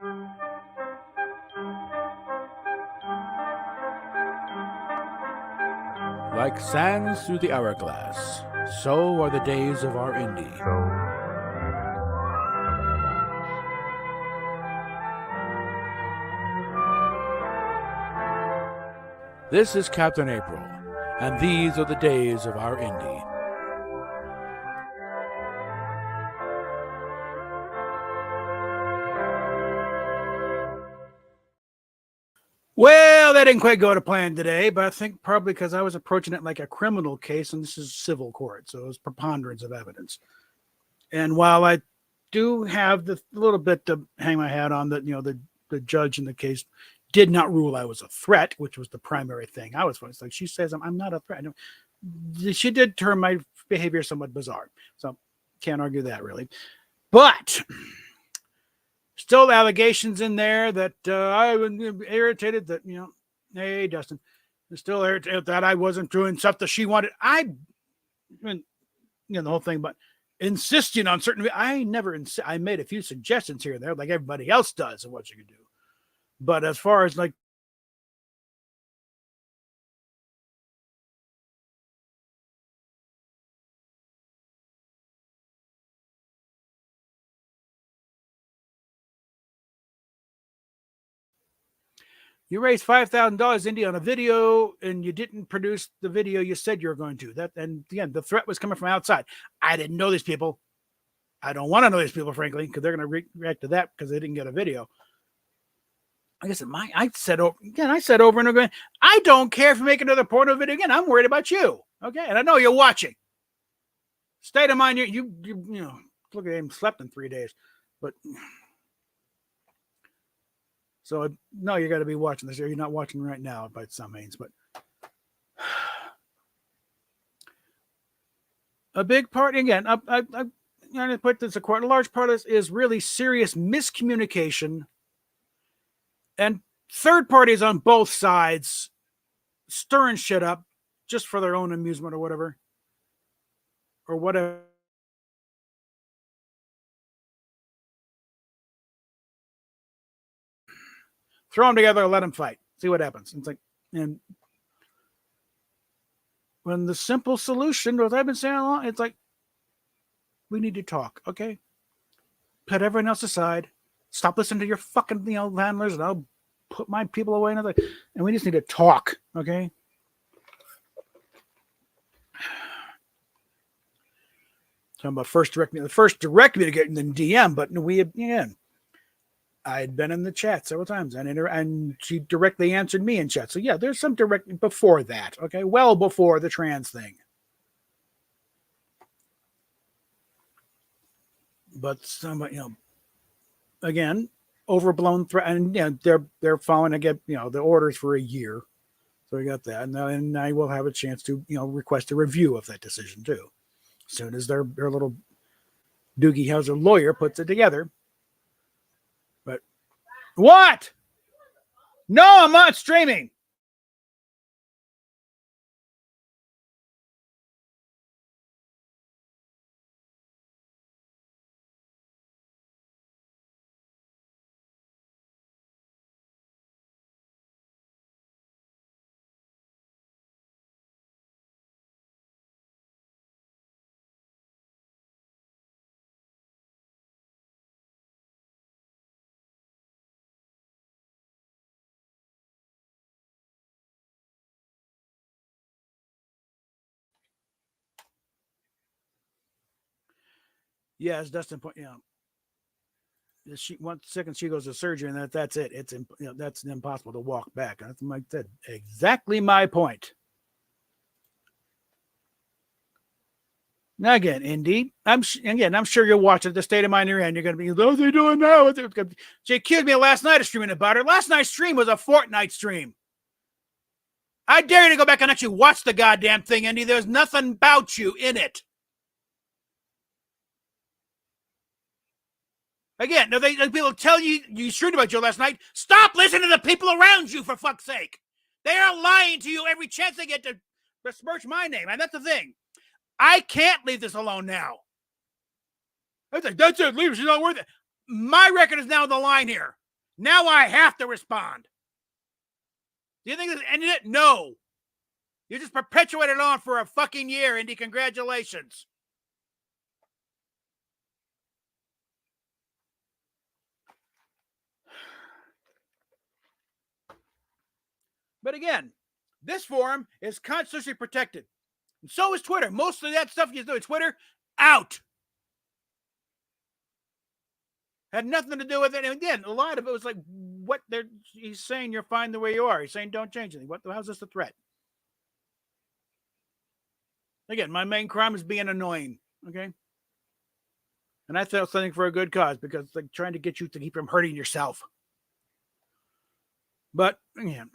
Like sands through the hourglass, so are the days of our Indy. This is Captain April, and these are the days of our Indy. Well, that didn't quite go to plan today, but I think probably because I was approaching it like a criminal case, and this is civil court, so it was preponderance of evidence. And while I do have the little bit to hang my hat on, that the judge in the case did not rule I was a threat, which was the primary thing. I was like, she says I'm not a threat. She did term my behavior somewhat bizarre, so can't argue that really. But still allegations in there that I was irritated that, hey, Dustin, still irritated that I wasn't doing stuff that she wanted. The whole thing about insisting on certain, I made a few suggestions here and there, like everybody else does, of what you can do. But as far as like, you raised $5,000, Indy, on a video, and you didn't produce the video you said you were going to. And again, the threat was coming from outside. I didn't know these people. I don't want to know these people, frankly, because they're going to react to that because they didn't get a video. Like I said, I said over and over again, I don't care if you make another porno video again. I'm worried about you. Okay. And I know you're watching. State of mind, you look at him, slept in 3 days. But so no, you got to be watching this. You're not watching right now by some means, but a big part, again, I'm going to put this in court. A large part of this is really serious miscommunication and third parties on both sides stirring shit up just for their own amusement or whatever. Throw them together and let them fight. See what happens. It's like, and when the simple solution, what I've been saying all along, it's like, we need to talk, okay? Put everyone else aside. Stop listening to your fucking landlords, and I'll put my people away. And we just need to talk, okay? Talking about the first direct me to get in the DM, but I had been in the chat several times, and she directly answered me in chat. So yeah, there's some direct before that, okay? Well before the trans thing. But somebody, again, overblown threat, and they're following again, the orders for a year. So we got that, and I will have a chance to request a review of that decision too, as soon as their little Doogie Howser lawyer puts it together. But what? No, I'm not streaming. Yeah, as Dustin point, she 1 second she goes to surgery, and that's it. It's that's impossible to walk back. That's like that. Exactly my point. Now again, Indy, I'm sure you're watching the state of mind you're in. You're going to be, what are they doing now? She accused me last night of streaming about her. Last night's stream was a Fortnite stream. I dare you to go back and actually watch the goddamn thing, Indy. There's nothing about you in it. Again, no, people tell you streamed about you last night. Stop listening to the people around you, for fuck's sake. They are lying to you every chance they get to besmirch my name. And that's the thing. I can't leave this alone now. That's it. Leave. She's not worth it. My record is now on the line here. Now I have to respond. Do you think this ended it? No. You just perpetuated on for a fucking year, Indy. Congratulations. But again, this forum is constitutionally protected. And so is Twitter. Most of that stuff you do at Twitter, out. Had nothing to do with it. And again, a lot of it was like, what he's saying you're fine the way you are. He's saying don't change anything. How's this a threat? Again, my main crime is being annoying. Okay. And I thought something for a good cause because it's like trying to get you to keep from hurting yourself. But again,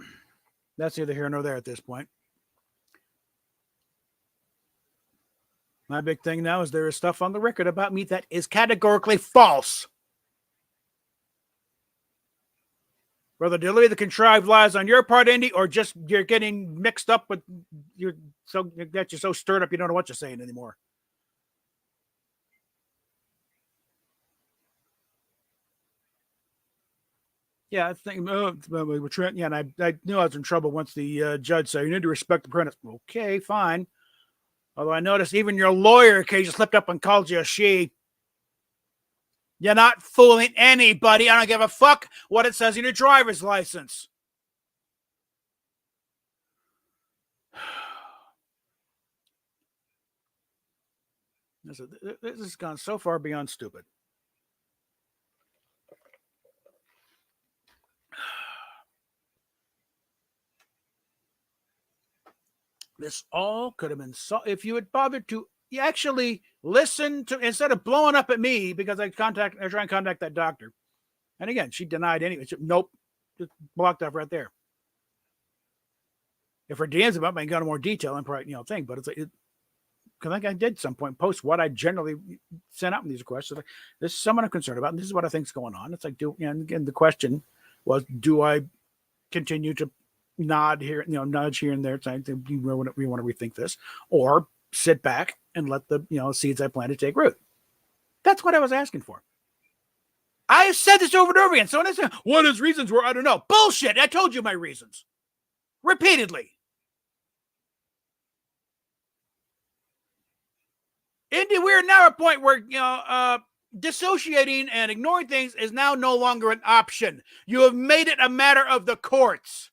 that's neither here nor there at this point. My big thing now is there is stuff on the record about me that is categorically false. Whether delivery the contrived lies on your part, Indy, or just you're getting mixed up with you're so stirred up you don't know what you're saying anymore. Yeah, I think we're trying. Yeah, and I knew I was in trouble once the judge said you need to respect the apprentice. Okay, fine. Although I noticed even your lawyer occasionally slipped up and called you a she. You're not fooling anybody. I don't give a fuck what it says in your driver's license. This has gone so far beyond stupid. This all could have been so if you had bothered to actually listen to instead of blowing up at me because I try and contact that doctor. And again, she denied anyway. Nope. Just blocked off right there. If her DMs about me, got more detail and probably thing, but it's like because I did at some point post what I generally sent out in these requests. Like, this is someone I'm concerned about, and this is what I think is going on. It's like and again the question was, do I continue to nudge here and there, saying we want to rethink this, or sit back and let the seeds I planted take root? That's what I was asking for. I have said this over and over again. So when I say what his reasons were, I don't know. Bullshit. I told you my reasons repeatedly. Indy, we're now at a point where dissociating and ignoring things is now no longer an option. You have made it a matter of the courts.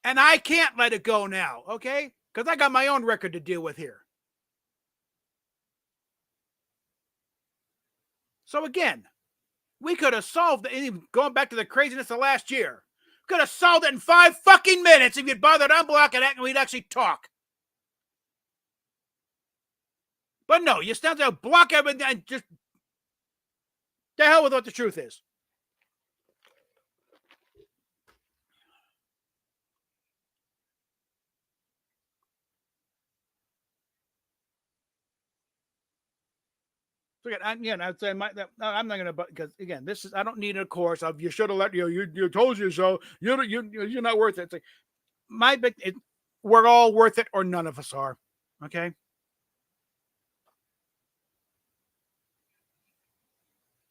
And I can't let it go now, okay? Because I got my own record to deal with here. So again, we could have solved it, going back to the craziness of last year. Could have solved it in 5 fucking minutes if you'd bothered unblocking it and we'd actually talk. But no, you still have to block everything and just the hell with what the truth is. So again, I'd say I'm not going to, because again, this is, I don't need a course of you should have let you told you so. You're not worth it. It's like, we're all worth it, or none of us are. Okay.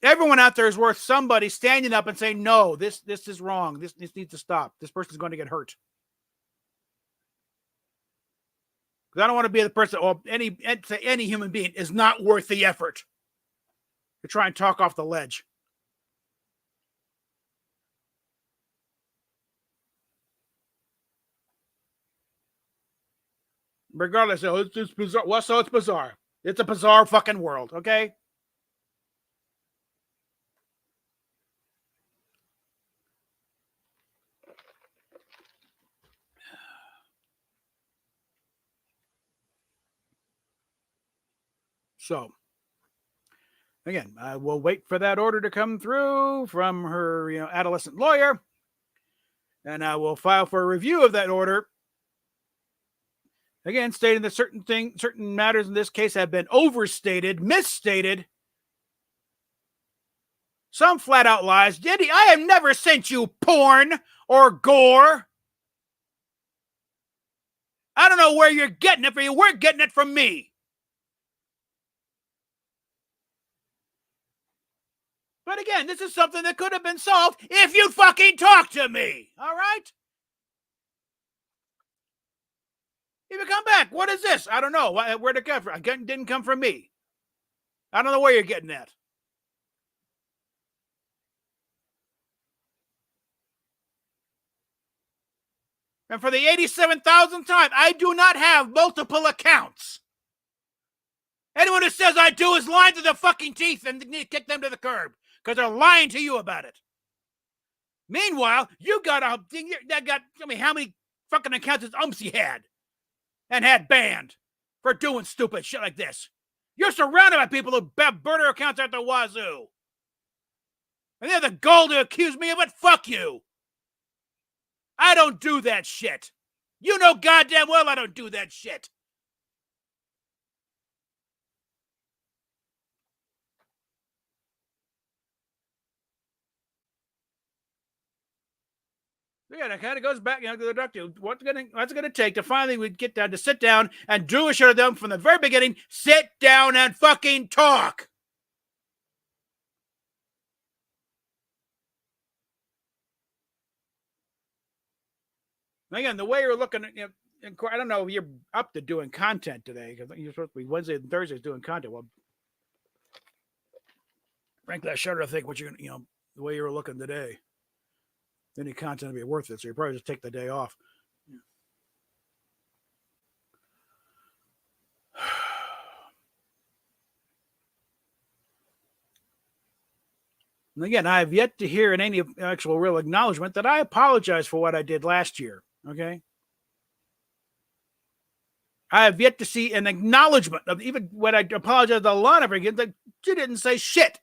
Everyone out there is worth somebody standing up and saying, no, this is wrong. This needs to stop. This person's going to get hurt. Because I don't want to be the person, or any human being is not worth the effort to try and talk off the ledge. Regardless, it's bizarre. Well, so it's bizarre. It's a bizarre fucking world, okay? So, again, I will wait for that order to come through from her, adolescent lawyer, and I will file for a review of that order. Again, stating that certain matters in this case have been overstated, misstated, some flat out lies. Indy, I have never sent you porn or gore. I don't know where you're getting it, but you weren't getting it from me. But again, this is something that could have been solved if you fucking talk to me. All right? If you come back, what is this? I don't know. Where'd it come from? It didn't come from me. I don't know where you're getting that. And for the 87,000th time, I do not have multiple accounts. Anyone who says I do is lying to their fucking teeth and need to kick them to the curb because they're lying to you about it. Meanwhile, you got a thing that got, how many fucking accounts has Umsy had and had banned for doing stupid shit like this? You're surrounded by people who have burner accounts at the wazoo. And they have the gall to accuse me of it? Fuck you. I don't do that shit. You know goddamn well I don't do that shit. Yeah, that kind of goes back, to the doctor. What's it gonna take to finally get down to sit down and do what should have done from the very beginning? Sit down and fucking talk. Again, the way you're looking at, I don't know if you're up to doing content today because you're supposed to be Wednesday and Thursdays doing content. Well, frankly, I shudder to think what the way you were looking today. Any content would be worth it, so you probably just take the day off. And again, I have yet to hear in any actual real acknowledgement that I apologize for what I did last year. Okay. I have yet to see an acknowledgement of even when I apologized a lot of again that you didn't say shit.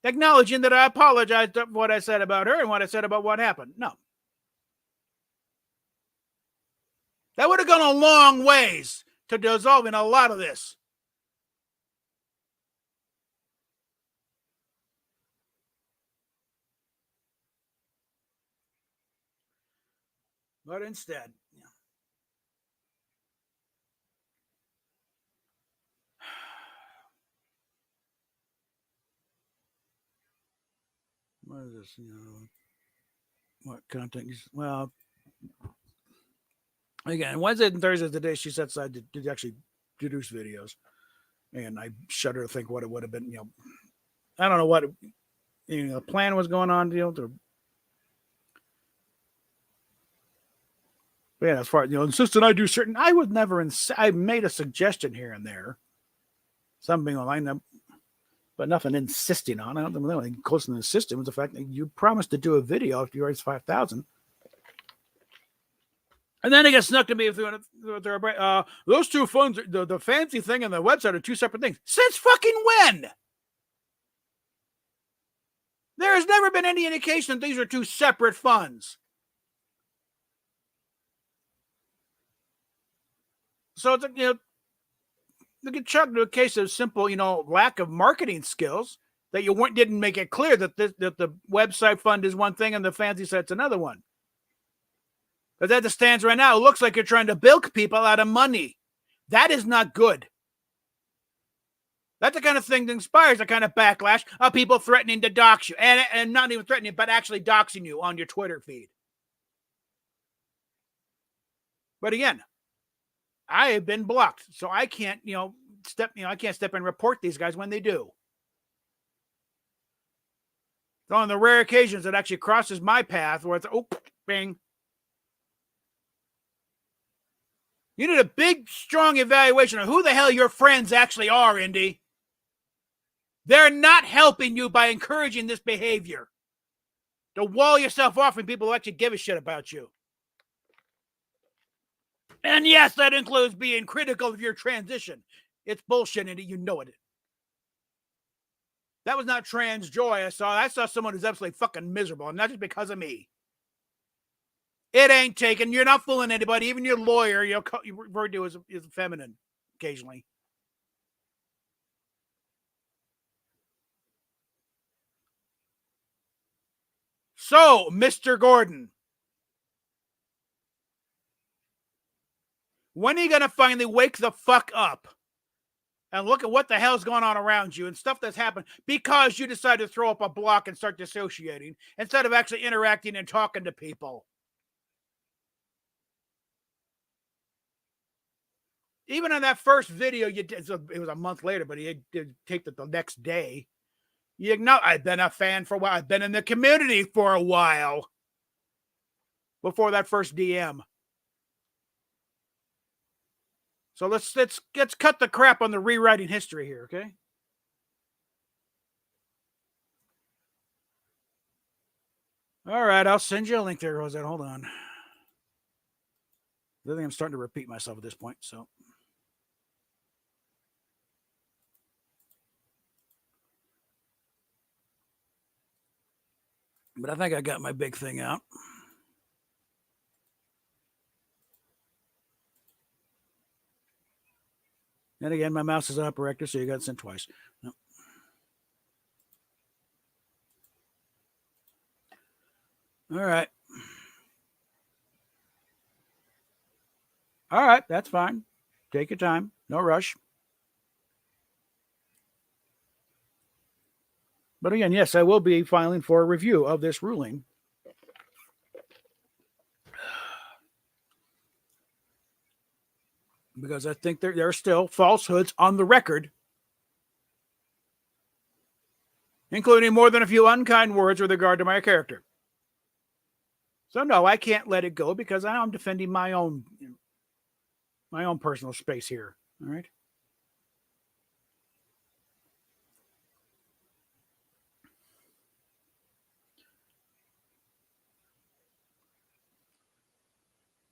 Acknowledging that I apologized for what I said about her and what I said about what happened. No. That would have gone a long ways to dissolving a lot of this. But instead, what is this? What content? Well, again, Wednesday and Thursday is the day she sets aside to actually produce videos. And I shudder to think what it would have been. I don't know what the plan was going on. But yeah, as far as insisting I do certain, I was never I made a suggestion here and there, something online, but nothing insisting on. I don't think anything close to insisting was the fact that you promised to do a video after you raised 5,000. And then it gets snuck to me those two phones, the fancy thing and the website are two separate things. Since fucking when? There has never been any indication that these are two separate funds. So it's look at Chuck to a case of simple, lack of marketing skills that you didn't make it clear that the website fund is one thing and the fancy site's another one. Because as it stands right now, it looks like you're trying to bilk people out of money. That is not good. That's the kind of thing that inspires a kind of backlash of people threatening to dox you. And not even threatening, but actually doxing you on your Twitter feed. But again, I have been blocked, so I can't, I can't step and report these guys when they do. So on the rare occasions it actually crosses my path where it's, bing. You need a big, strong evaluation of who the hell your friends actually are, Indy. They're not helping you by encouraging this behavior. To wall yourself off from people who actually give a shit about you. And yes, that includes being critical of your transition. It's bullshit, Indy. You know it. That was not trans joy I saw. I saw someone who's absolutely fucking miserable, and not just because of me. It ain't taken. You're not fooling anybody. Even your lawyer, you refer to as feminine occasionally. So, Mr. Gordon, when are you going to finally wake the fuck up and look at what the hell's going on around you and stuff that's happened because you decided to throw up a block and start dissociating instead of actually interacting and talking to people. Even on that first video, you did, it was a month later, but he did take it the next day. You know, I've been a fan for a while. I've been in the community for a while before that first DM. So let's cut the crap on the rewriting history here, okay? All right, I'll send you a link there, Rosette. Hold on. I think I'm starting to repeat myself at this point, so. But I think I got my big thing out. And again, my mouse is an upper rector, so you got it sent twice. No. All right. All right, that's fine. Take your time. No rush. But again, yes, I will be filing for a review of this ruling. Because I think there are still falsehoods on the record, including more than a few unkind words with regard to my character. So no, I can't let it go because I'm defending my own personal space here. All right.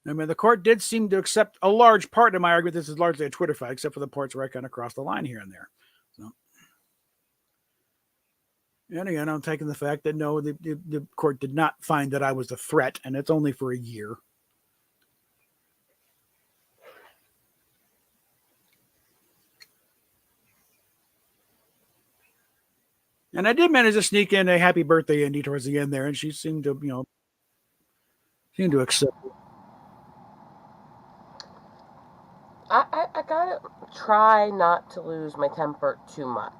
I mean, the court did seem to accept a large part of my argument. This is largely a Twitter fight, except for the parts where I kind of crossed the line here and there. So, and again, I'm taking the fact that no, the court did not find that I was a threat, and it's only for a year. And I did manage to sneak in a happy birthday Indy towards the end there, and she seemed to, accept it. I gotta try not to lose my temper too much.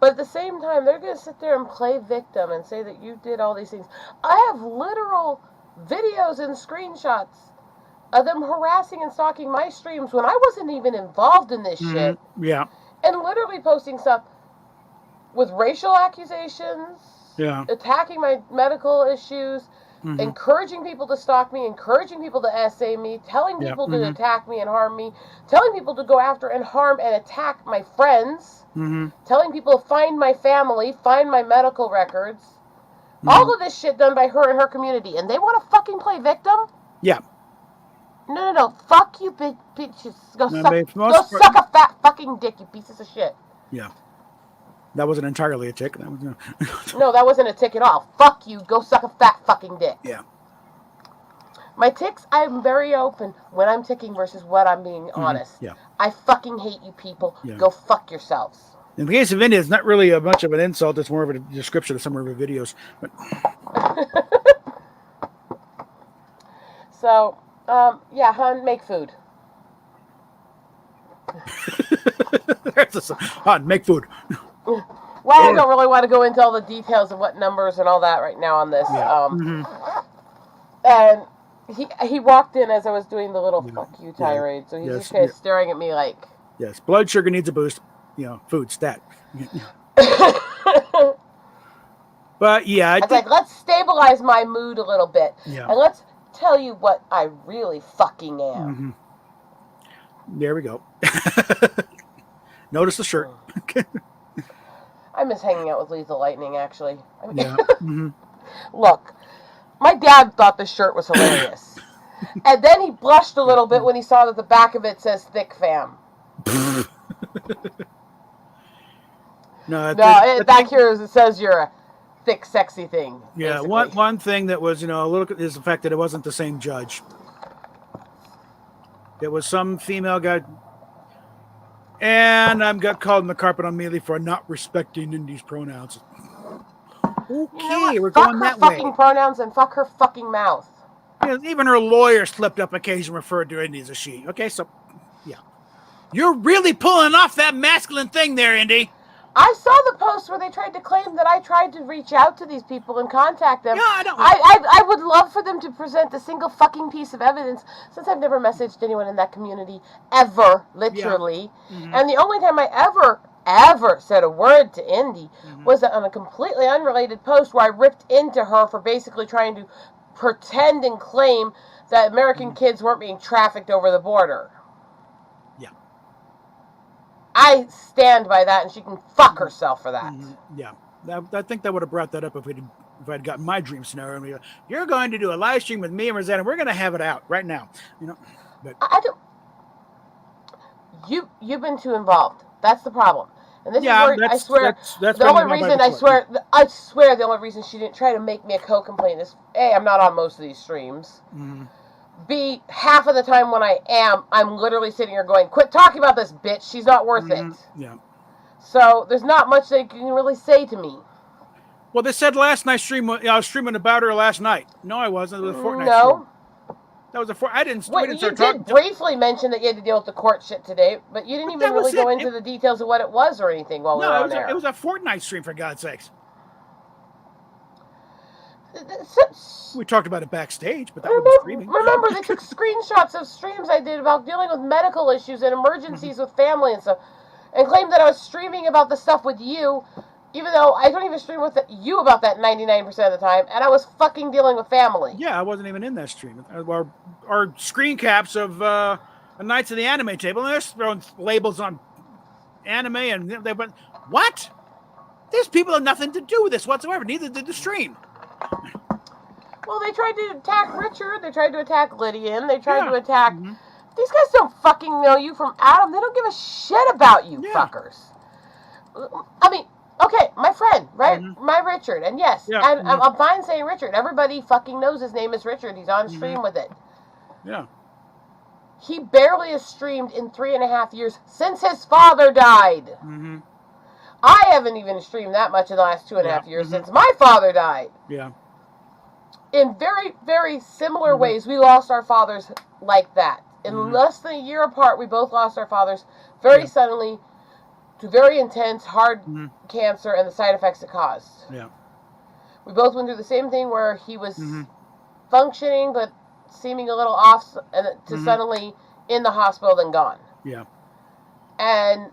But at the same time, they're gonna sit there and play victim and say that you did all these things. I have literal videos and screenshots of them harassing and stalking my streams when I wasn't even involved in this shit. Yeah. And literally posting stuff with racial accusations, attacking my medical issues, encouraging people to stalk me, encouraging people to essay me, telling people to attack me and harm me, telling people to go after and harm and attack my friends, telling people to find my family, find my medical records. All of this shit done by her and her community. And they want to fucking play victim? Yeah. No. Fuck you, big bitches. Go suck a fat fucking dick, you pieces of shit. Yeah. That wasn't entirely a tick. That was, No, that wasn't a tick at all. Fuck you. Go suck a fat fucking dick. Yeah. My ticks, I'm very open when I'm ticking versus what I'm being honest. Yeah. I fucking hate you people. Yeah. Go fuck yourselves. In the case of Indy, it's not really a much of an insult. It's more of a description of some of her videos. But... So, yeah, hun, make food. Han, make food. Well, I don't really want to go into all the details of what numbers and all that right now on this. Yeah. And he walked in as I was doing the little fuck you tirade, so he's just kind of staring at me like... Yes, blood sugar needs a boost. Food, stat. But yeah... I was like, let's stabilize my mood a little bit. Yeah. And let's tell you what I really fucking am. There we go. Notice the shirt. I miss hanging out with Lethal Lightning, actually. Yeah. Look, my dad thought this shirt was hilarious. And then he blushed a little bit when he saw that the back of it says Thick Fam. Back here it says you're a thick, sexy thing. Yeah, one thing that was, a little is the fact that it wasn't the same judge. It was some female guy. And I got called in the carpet immediately for not respecting Indy's pronouns. Okay, we're going that way. Fuck her fucking pronouns and fuck her fucking mouth. Yeah, even her lawyer slipped up occasion referred to Indy as a she. Okay, so, yeah. You're really pulling off that masculine thing there, Indy. I saw the post where they tried to claim that I tried to reach out to these people and contact them. Yeah, I don't. I would love for them to present a single fucking piece of evidence, since I've never messaged anyone in that community ever, literally. Yeah. Mm-hmm. And the only time I ever said a word to Indy was on a completely unrelated post where I ripped into her for basically trying to pretend and claim that American kids weren't being trafficked over the border. I stand by that, and she can fuck herself for that. Yeah, I think that would have brought that up if I'd gotten my dream scenario. And you're going to do a live stream with me and Rosanna. We're going to have it out right now. But I don't. You've been too involved. That's the problem. And this is where I swear that's the only reason I swear the only reason she didn't try to make me a co-complaint is A, I'm not on most of these streams. B, half of the time when I am, I'm literally sitting here going, quit talking about this bitch. She's not worth it. Yeah. So there's not much they can really say to me. Well, they said last night I was streaming about her last night. No, I wasn't. It was a Fortnite stream. That was I didn't. Wait, you did briefly mention that you had to deal with the court shit today, but you didn't even really go into the details of what it was or anything while we were on there. It was a Fortnite stream, for God's sakes. We talked about it backstage, but that was streaming. Remember, they took screenshots of streams I did about dealing with medical issues and emergencies with family and stuff, and claimed that I was streaming about the stuff with you, even though I don't even stream with you about that 99% of the time, and I was fucking dealing with family. Yeah, I wasn't even in that stream. Our screen caps of Knights of the Anime Table, and they're throwing labels on anime, and they went, what? These people have nothing to do with this whatsoever. Neither did the stream. Well, they tried to attack Richard. They tried to attack Lydian. They tried to attack... These guys don't fucking know you from Adam. They don't give a shit about you, fuckers. I mean, okay, my friend, right? My Richard. And yes, I'm fine saying Richard. Everybody fucking knows his name is Richard. He's on stream with it. Yeah. He barely has streamed in 3.5 years since his father died. I haven't even streamed that much in the last 2.5 years since my father died. Yeah. In very, very similar ways, we lost our fathers like that. In less than a year apart, we both lost our fathers very suddenly to very intense, hard cancer and the side effects it caused. Yeah. We both went through the same thing where he was functioning but seeming a little off, and to suddenly in the hospital then gone. Yeah. And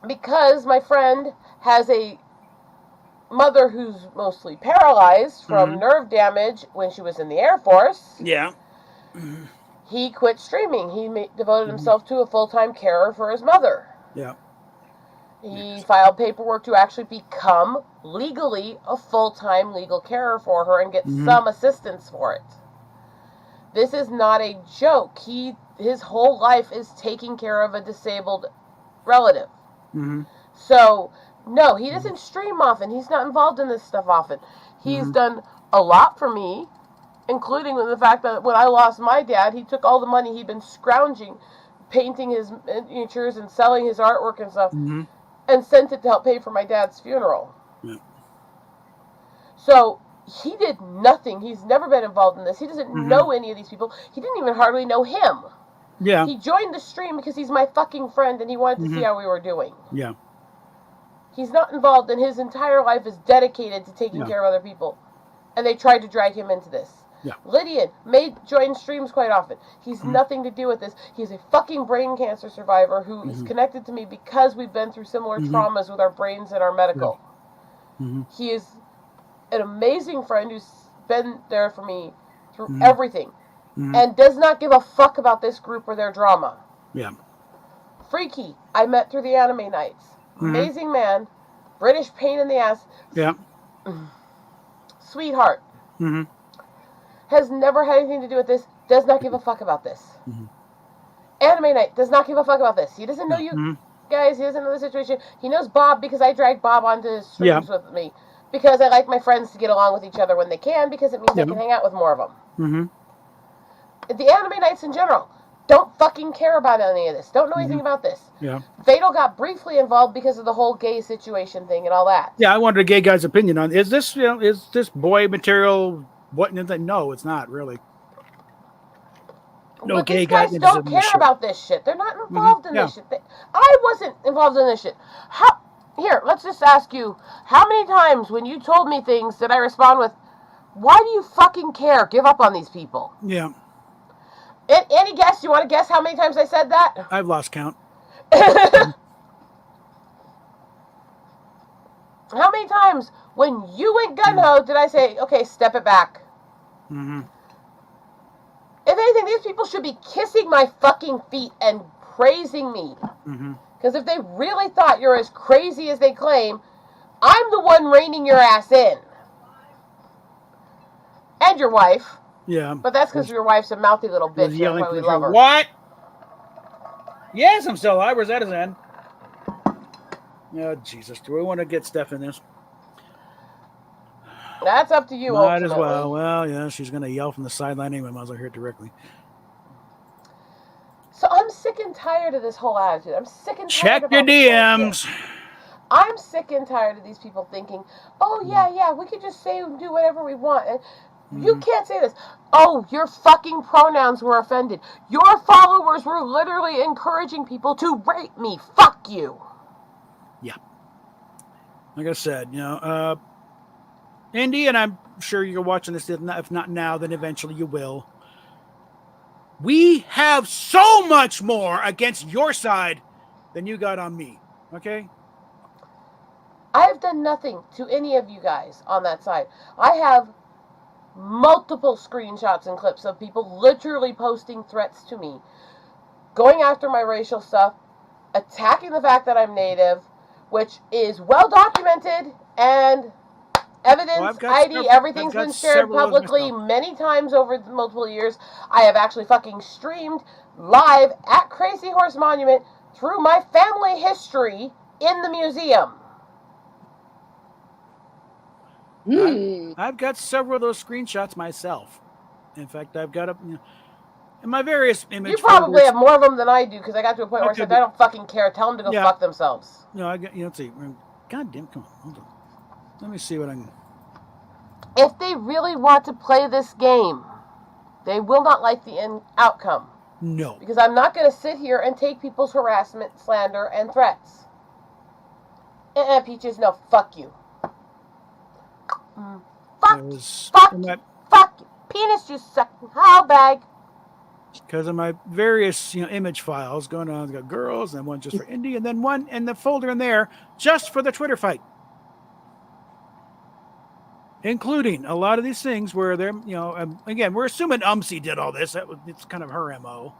because my friend has a mother who's mostly paralyzed from nerve damage when she was in the Air Force. Yeah. He quit streaming. He devoted himself to a full-time carer for his mother. Yeah. He filed paperwork to actually become legally a full-time legal carer for her and get some assistance for it. This is not a joke. His whole life is taking care of a disabled relative. So, no, he doesn't stream often. He's not involved in this stuff often. He's done a lot for me, including the fact that when I lost my dad, he took all the money he'd been scrounging, painting his miniatures and selling his artwork and stuff, and sent it to help pay for my dad's funeral. Yeah. So, he did nothing. He's never been involved in this. He doesn't know any of these people. He didn't even hardly know him. Yeah. He joined the stream because he's my fucking friend and he wanted to see how we were doing. Yeah. He's not involved, and his entire life is dedicated to taking care of other people. And they tried to drag him into this. Yeah. Lydian join streams quite often. He's nothing to do with this. He's a fucking brain cancer survivor who is connected to me because we've been through similar traumas with our brains and our medical. He is an amazing friend who's been there for me through everything. And does not give a fuck about this group or their drama. Yeah. Freaky, I met through the anime nights. Amazing man. British pain in the ass. Yeah. Sweetheart. Has never had anything to do with this. Does not give a fuck about this. Anime night. Does not give a fuck about this. He doesn't know you guys. He doesn't know the situation. He knows Bob because I dragged Bob onto his streams with me. Because I like my friends to get along with each other when they can. Because it means I can hang out with more of them. The anime nights in general. Don't fucking care about any of this. Don't know anything about this. Yeah. Fatal got briefly involved because of the whole gay situation thing and all that. Yeah, I wanted a gay guy's opinion on is this boy material? What? No, it's not really. But these guys don't care about this shit. They're not involved in this shit. I wasn't involved in this shit. Here, let's just ask you, how many times when you told me things did I respond with, why do you fucking care? Give up on these people. Yeah. Any guess? You want to guess how many times I said that? I've lost count. How many times when you went gun-ho did I say, okay, step it back? Mm-hmm. If anything, these people should be kissing my fucking feet and praising me. Because if they really thought you're as crazy as they claim, I'm the one reining your ass in. And your wife. Yeah. But that's because your wife's a mouthy little bitch. That's why we love her. What? Yes, I'm still alive. Where's that his end? Oh, Jesus. Do we want to get Steph in this? That's up to you, Might as well. Well, yeah, she's going to yell from the sideline anyway. Might as well hear it directly. So I'm sick and tired of this whole attitude. I'm sick and tired Check of your DMs. I'm sick and tired of these people thinking, oh, yeah, we could just say and do whatever we want. And you can't say this. Oh, your fucking pronouns were offended. Your followers were literally encouraging people to rape me. Fuck you. Yeah. Like I said, Indy, and I'm sure you're watching this, if not now, then eventually you will. We have so much more against your side than you got on me. Okay? I have done nothing to any of you guys on that side. I have multiple screenshots and clips of people literally posting threats to me, going after my racial stuff, attacking the fact that I'm Native, which is well documented and evidence, ID, everything's been shared publicly many times over multiple years. I have actually fucking streamed live at Crazy Horse Monument through my family history in the museum. I've got several of those screenshots myself. In fact, I've got in my various image. You probably have more of them than I do, because I got to a point where I said, I don't fucking care. Tell them to go fuck themselves. No, I got, let's see. God damn, come on, hold on. Let me see what I can. If they really want to play this game, they will not like the end outcome. No. Because I'm not going to sit here and take people's harassment, slander, and threats. Peaches, no, fuck you. Fuck you. Penis juice sucking how bag. Because of my various image files going on, I've got girls and one just for Indy, and then one in the folder in there just for the Twitter fight, including a lot of these things where they're again, we're assuming Umsy did all this. It's kind of her MO.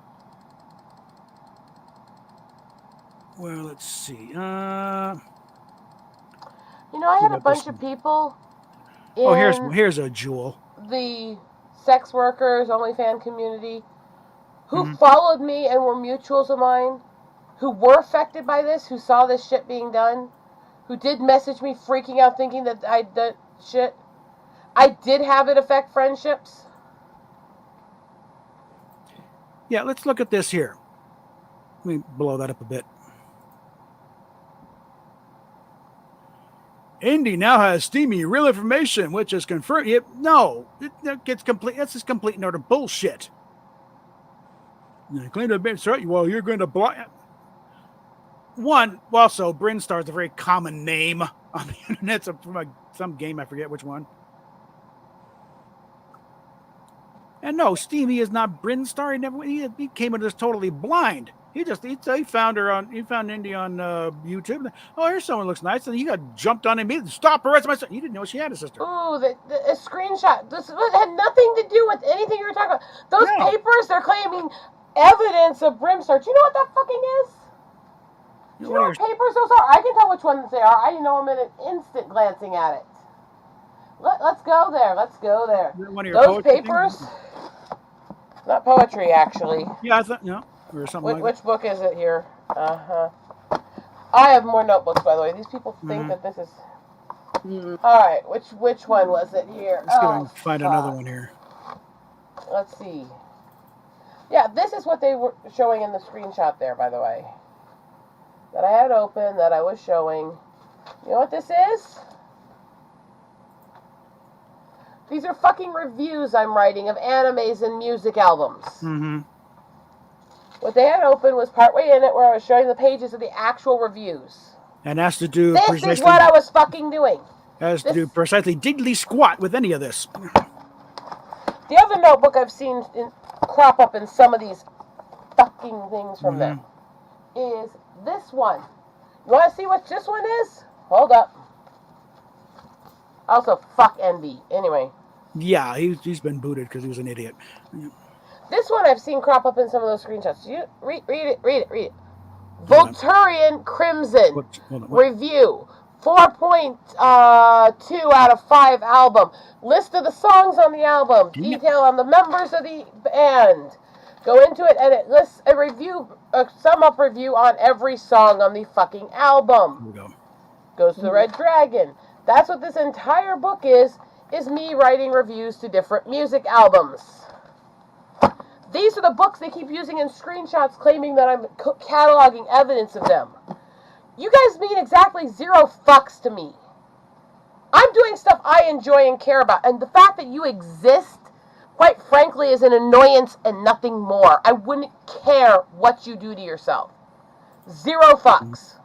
Well, let's see. I had a bunch of people. Here's a jewel. The sex workers, OnlyFans community, who followed me and were mutuals of mine, who were affected by this, who saw this shit being done, who did message me freaking out thinking that I did shit. I did have it affect friendships. Yeah, let's look at this here. Let me blow that up a bit. Indy now has steamy real information, which is confirmed. No, it gets complete. That's just complete and utter bullshit. You claim to have been sorry. Well, you're going to block. One, also, Brinstar is a very common name on the internet. It's from some game, I forget which one. And no, Steamy is not Brinstar. He came into this totally blind. He found Indy on YouTube. Oh, here's someone who looks nice, and he got jumped on immediately. Stop her! My sister. He didn't know she had a sister. Ooh, a screenshot. This had nothing to do with anything you were talking about. Those papers, they're claiming evidence of Brimstar. Do you know what that fucking is? Do you know what papers those are? I can tell which ones they are. I know them in an instant glancing at it. Let's go there. Let's go there. Those papers. Things? Not poetry, actually. Yeah, I thought or something. Which book is it here? I have more notebooks, by the way. These people think that this is. All right, which one was it here? Let's find another one here. Let's see. Yeah, this is what they were showing in the screenshot there, by the way. That I had open, that I was showing. You know what this is? These are fucking reviews I'm writing of animes and music albums. What they had open was partway in it where I was showing the pages of the actual reviews. And has to do this precisely... is what I was fucking doing. Has to do precisely diddly squat with any of this. The other notebook I've seen crop up in some of these fucking things from them is this one. You want to see what this one is? Hold up. Also, fuck Indy. Anyway. Yeah, he's been booted because he was an idiot. This one I've seen crop up in some of those screenshots. You read it. Volturian Crimson review. 4.2 out of 5 album. List of the songs on the album. Detail on the members of the band. Go into it and it lists a review, a sum up review on every song on the fucking album. Here we go. Goes to the Red Dragon. That's what this entire book is me writing reviews to different music albums. These are the books they keep using in screenshots claiming that I'm cataloging evidence of them. You guys mean exactly 0 fucks to me. I'm doing stuff I enjoy and care about, and the fact that you exist, quite frankly, is an annoyance and nothing more. I wouldn't care what you do to yourself. 0 fucks.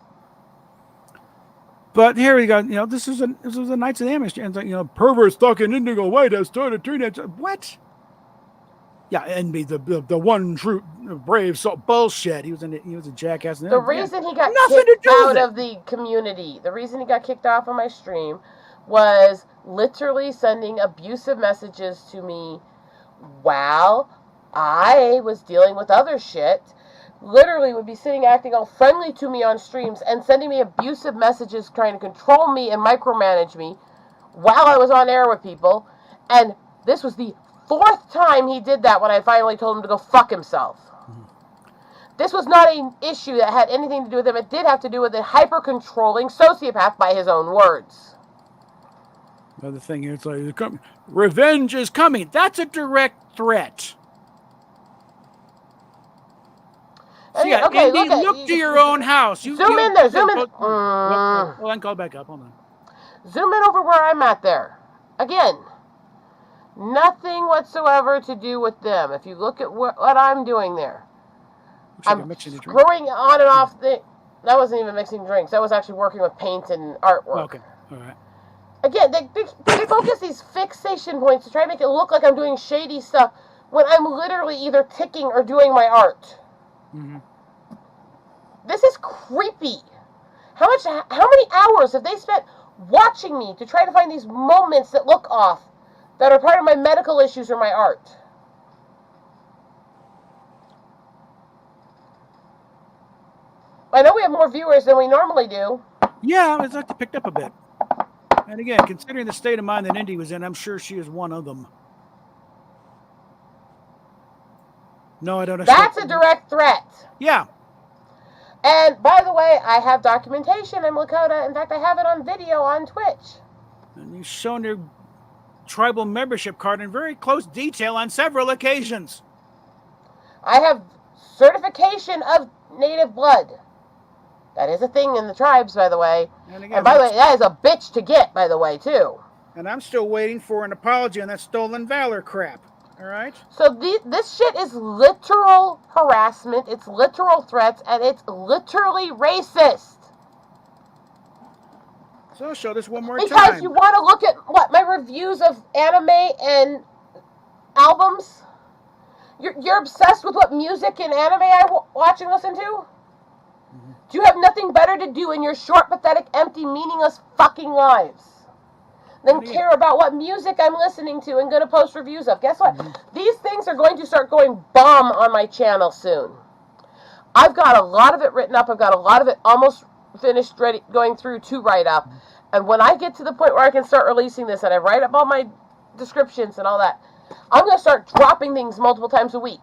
But here we go. You know, this was a Knights of the Amish, and you know, pervert stuck in indigo white has started turning. What? Yeah, and be the one true brave bullshit. He was a jackass. The reason he got kicked out of the community, the reason he got kicked off of my stream, was literally sending abusive messages to me while I was dealing with other shit. Literally would be sitting acting all friendly to me on streams and sending me abusive messages trying to control me and micromanage me while I was on air with people. And this was the 4th time he did that when I finally told him to go fuck himself. This was not an issue that had anything to do with him. It did have to do with a hyper-controlling sociopath by his own words. Another thing here, it's like, revenge is coming. That's a direct threat. So yeah, okay, look to your own house. Zoom in there. Well, then call back up. Hold on. Zoom in over where I'm at there. Again, nothing whatsoever to do with them. If you look at what I'm doing there. I'm screwing on and off the... That wasn't even mixing drinks. That was actually working with paint and artwork. Okay, all right. Again, they focus these fixation points to try to make it look like I'm doing shady stuff when I'm literally either ticking or doing my art. Mm-hmm. This is creepy. How many hours have they spent watching me to try to find these moments that look off, that are part of my medical issues or my art? I know we have more viewers than we normally do. Yeah, it's like they picked up a bit. And again, considering the state of mind that Indy was in, I'm sure she is one of them. No, I don't know. That's a direct threat. Yeah. And by the way, I have documentation in Lakota. In fact, I have it on video on Twitch. And you've shown your tribal membership card in very close detail on several occasions. I have certification of native blood. That is a thing in the tribes, by the way. And by the way, that is a bitch to get, by the way, too. And I'm still waiting for an apology on that stolen valor crap. All right? So this shit is literal harassment, it's literal threats, and it's literally racist. So I'll show this one more time. Because you want to look at, my reviews of anime and albums? You're obsessed with what music and anime I watch and listen to? Mm-hmm. Do you have nothing better to do in your short, pathetic, empty, meaningless fucking lives than care about what music I'm listening to and going to post reviews of? Guess what? Mm-hmm. These things are going to start going bomb on my channel soon. I've got a lot of it written up. I've got a lot of it almost finished, ready, going through to write up. Mm-hmm. And when I get to the point where I can start releasing this and I write up all my descriptions and all that, I'm going to start dropping things multiple times a week.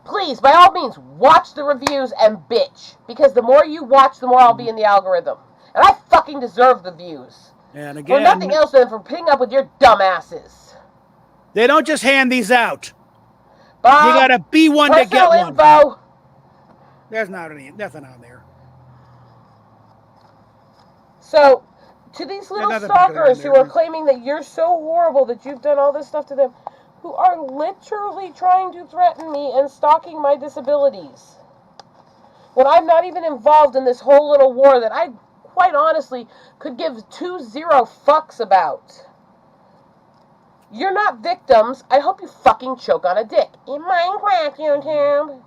Please, by all means, watch the reviews and bitch. Because the more you watch, the more I'll be in the algorithm. And I fucking deserve the views. And again, for nothing else than for putting up with your dumbasses. They don't just hand these out. Bob, you gotta be one to get one. Info. There's nothing on there. So, to these little stalkers who are claiming that you're so horrible that you've done all this stuff to them, who are literally trying to threaten me and stalking my disabilities. when I'm not even involved in this whole little war that I, quite honestly, could give 20 fucks about. You're not victims. I hope you fucking choke on a dick. In Minecraft, YouTube.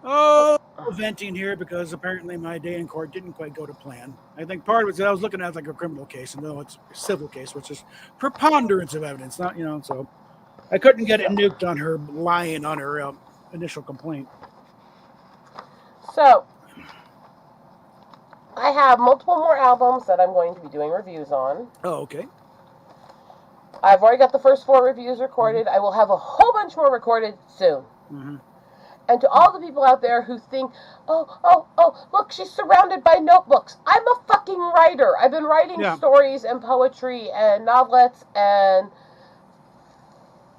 Oh, venting here because apparently my day in court didn't quite go to plan. I think part of it was that I was looking at it like a criminal case, and no, it's a civil case, which is preponderance of evidence. Not, so I couldn't get it nuked on her lying on her initial complaint. So, I have multiple more albums that I'm going to be doing reviews on. Oh, okay. I've already got the first 4 reviews recorded. I will have a whole bunch more recorded soon. And to all the people out there who think, oh, look, she's surrounded by notebooks. I'm a fucking writer. I've been writing stories and poetry and novelettes and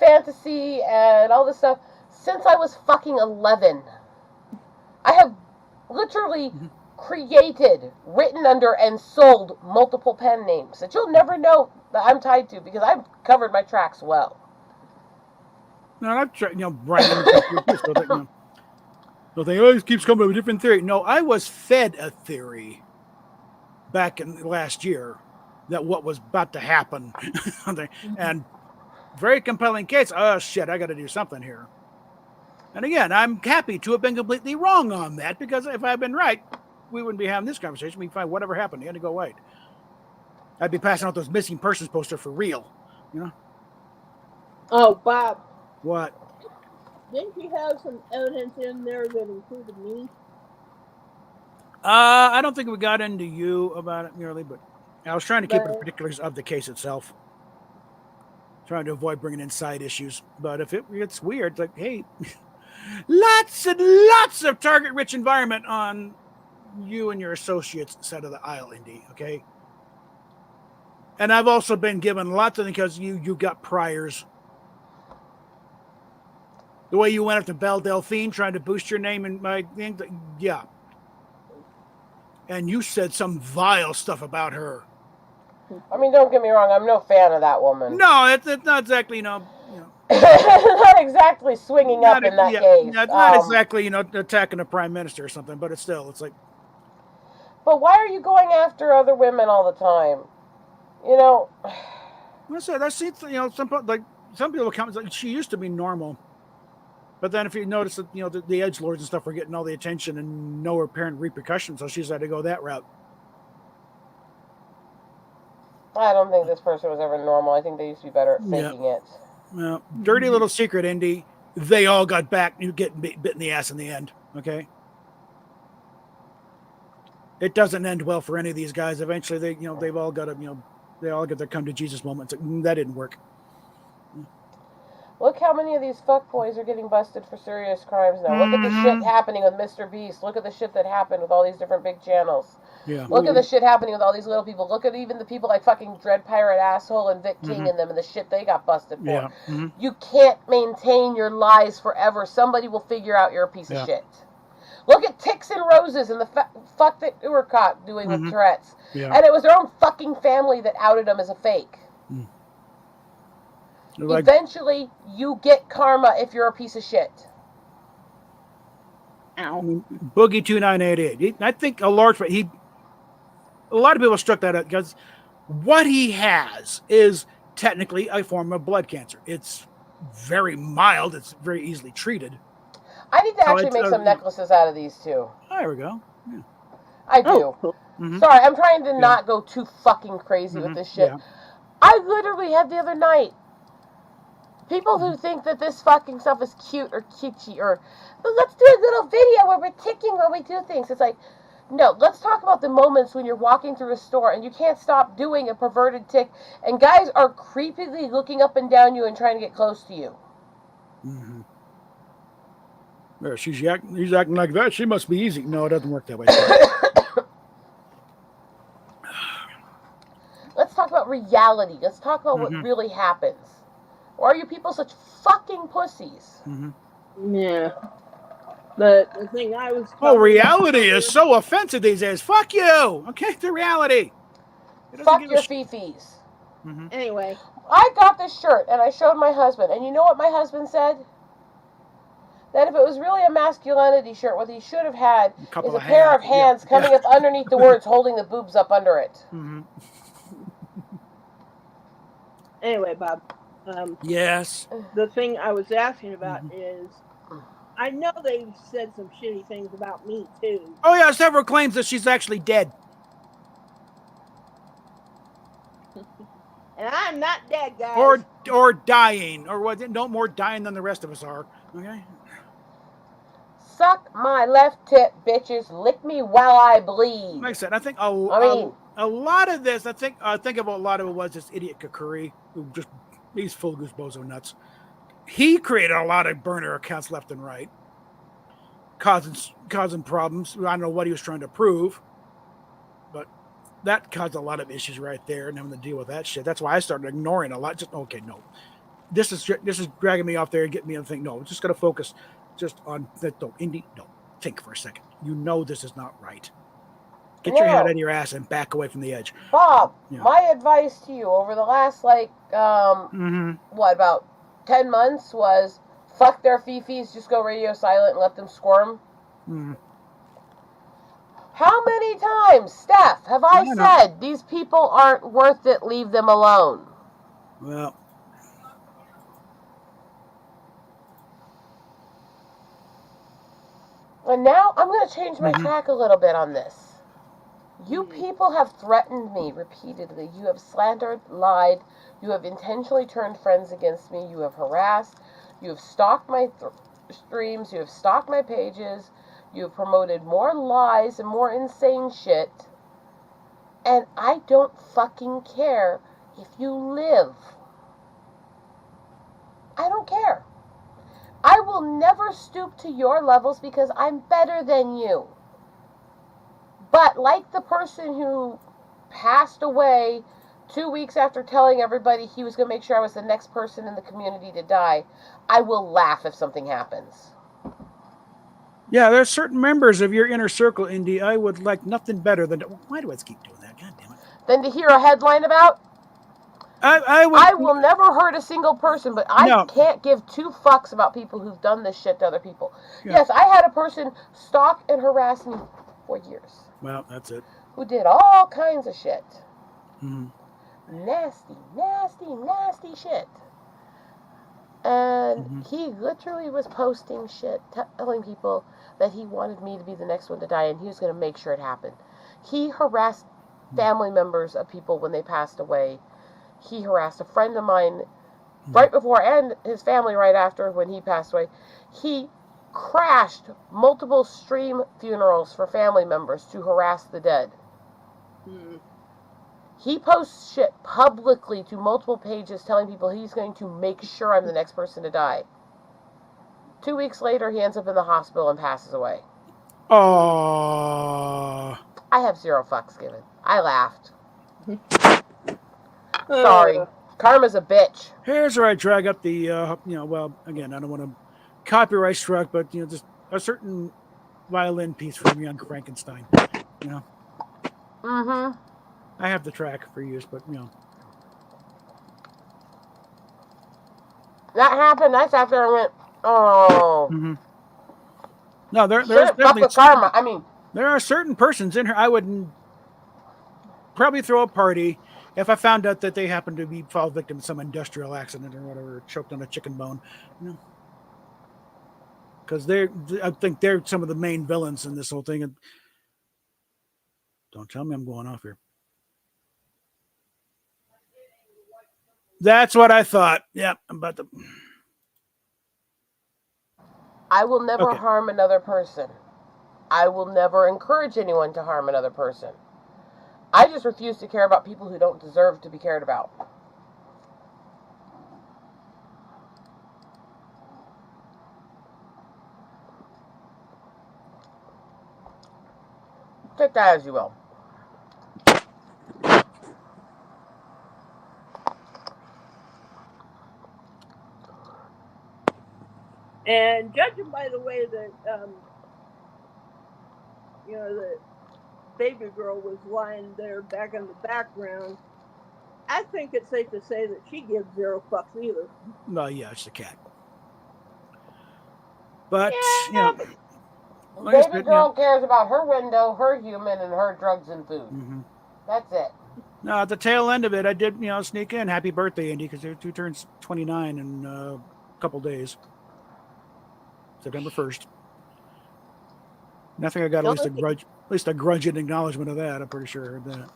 fantasy and all this stuff since I was fucking 11. I have literally created, written under, and sold multiple pen names that you'll never know that I'm tied to because I've covered my tracks well. No, I've tried, writing. So they always keeps coming up with a different theory. No, I was fed a theory back in last year that what was about to happen, and very compelling case. Oh shit, I got to do something here. And again, I'm happy to have been completely wrong on that because if I'd been right, we wouldn't be having this conversation. We'd find whatever happened. He had to go white. I'd be passing out those missing persons poster for real. Oh, Bob. What? Didn't you have some evidence in there that included me? I don't think we got into you about it merely, but I was trying to keep the particulars of the case itself. Trying to avoid bringing in side issues. But if it's weird, it's like, hey, lots and lots of target-rich environment on you and your associates' side of the aisle, Indy, okay? And I've also been given lots of, because you got priors. The way you went after Belle Delphine trying to boost your name in my thing, yeah. And you said some vile stuff about her. I mean, don't get me wrong, I'm no fan of that woman. No, it's not exactly, not exactly swinging up in that case. Not exactly, attacking a prime minister or something, but it's like. But why are you going after other women all the time? That's some people come like she used to be normal. But then if you notice that, the edgelords and stuff were getting all the attention and no apparent repercussions, so she's had to go that route. I don't think this person was ever normal. I think they used to be better at faking it. Well, dirty little secret, Indy. They all got back. You get bit in the ass in the end, okay? It doesn't end well for any of these guys. Eventually, they've all got they all get their come to Jesus moments. That didn't work. Look how many of these fuckboys are getting busted for serious crimes now. Look at the shit happening with Mr. Beast. Look at the shit that happened with all these different big channels. Yeah. Look at the shit happening with all these little people. Look at even the people like fucking Dread Pirate Asshole and Vic King and them and the shit they got busted for. Yeah. You can't maintain your lies forever. Somebody will figure out you're a piece of shit. Look at Ticks and Roses and the fuck that they were caught doing with Tourette's. Yeah. And it was their own fucking family that outed them as a fake. Eventually, you get karma if you're a piece of shit. Ow. Boogie 2988. I think a lot of people struck that out because what he has is technically a form of blood cancer. It's very mild. It's very easily treated. I need to actually make some necklaces out of these too. There we go. Yeah. I do. Sorry, I'm trying to not go too fucking crazy with this shit. Yeah. I literally had the other night people who think that this fucking stuff is cute or kitschy or let's do a little video where we're ticking while we do things. It's like, no, let's talk about the moments when you're walking through a store and you can't stop doing a perverted tick and guys are creepily looking up and down you and trying to get close to you. Yeah, he's acting like that. She must be easy. No, it doesn't work that way. Let's talk about reality. Let's talk about what really happens. Why are you people such fucking pussies? Yeah. But the thing I was... reality is so offensive these days. Fuck you! Okay, the reality. Fuck your fifis. Anyway. I got this shirt and I showed my husband. And you know what my husband said? Then if it was really a masculinity shirt, what he should have had is a of pair of hands coming up underneath the words, holding the boobs up under it. Mm-hmm. Anyway, Bob. Yes. The thing I was asking about is, I know they've said some shitty things about me too. Oh yeah, several claims that she's actually dead. And I'm not dead, guys. Or dying, or what? No more dying than the rest of us are. Okay. Suck my left tip, bitches. Lick me while I bleed. Like I said, I think a lot of this. I think of a lot of it was this idiot Kakuri who just he's full of goose bozo nuts. He created a lot of burner accounts left and right, causing problems. I don't know what he was trying to prove, but that caused a lot of issues right there, and having to deal with that shit. That's why I started ignoring a lot. Just okay, no, this is dragging me off there and getting me to think. No, just gonna focus just on that. No, Indy, no, think for a second. You know this is not right. Get your head out of your ass and back away from the edge. Bob, my advice to you over the last about 10 months was fuck their fifis, just go radio silent and let them squirm. Mm-hmm. How many times, Steph, have I said these people aren't worth it, leave them alone? Well, and now I'm going to change my track a little bit on this. You people have threatened me repeatedly. You have slandered, lied. You have intentionally turned friends against me. You have harassed. You have stalked my streams. You have stalked my pages. You have promoted more lies and more insane shit. And I don't fucking care if you live. I don't care. I will never stoop to your levels because I'm better than you. But like the person who passed away 2 weeks after telling everybody he was going to make sure I was the next person in the community to die, I will laugh if something happens. Yeah, there's certain members of your inner circle, Indy, I would like nothing better than... Why do I keep doing that? God damn it. Than to hear a headline about? I will never hurt a single person, but I can't give two fucks about people who've done this shit to other people. Yeah. Yes, I had a person stalk and harass me for years. Well, that's it. Who did all kinds of shit. Mm-hmm. Nasty, nasty, nasty shit. And he literally was posting shit, telling people that he wanted me to be the next one to die, and he was going to make sure it happened. He harassed family members of people when they passed away. He harassed a friend of mine right before, and his family right after when he passed away. He crashed multiple stream funerals for family members to harass the dead. He posts shit publicly to multiple pages telling people he's going to make sure I'm the next person to die. 2 weeks later, he ends up in the hospital and passes away. Oh. I have zero fucks given. I laughed. Sorry. Karma's a bitch. Here's where I drag up the, well, again, I don't want to copyright struck, but, just a certain violin piece from Young Frankenstein, Mm-hmm. I have the track for use, but, That happened. That's after I went, oh. Mm-hmm. No, there's definitely karma. I mean, there are certain persons in here I would probably throw a party if I found out that they happened to fall victim to some industrial accident or whatever, or choked on a chicken bone, because I think they're some of the main villains in this whole thing. And don't tell me I'm going off here. That's what I thought. Yeah, I'm about to. I will never harm another person. I will never encourage anyone to harm another person. I just refuse to care about people who don't deserve to be cared about. Take that as you will. And judging by the way that, the baby girl was lying there back in the background, I think it's safe to say that she gives zero fucks either. Well, yeah, it's the cat. But baby girl cares about her window, her human, and her drugs and food. Mm-hmm. That's it. No, at the tail end of it, I did, sneak in happy birthday, Indy, because he turns 29 in a couple days. September 1st. Nothing I got at least a grudge and acknowledgement of that. I'm pretty sure I heard that.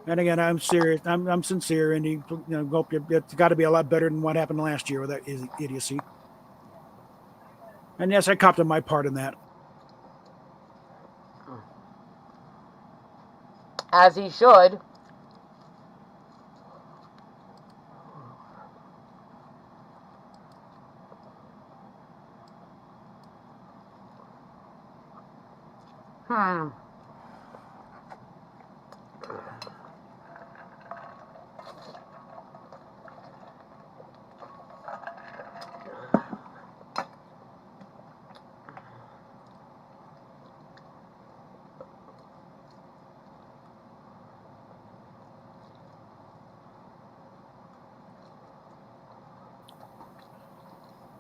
And again, I'm serious. I'm sincere, and hope it's got to be a lot better than what happened last year with that idiocy. And yes, I copped on my part in that. As he should.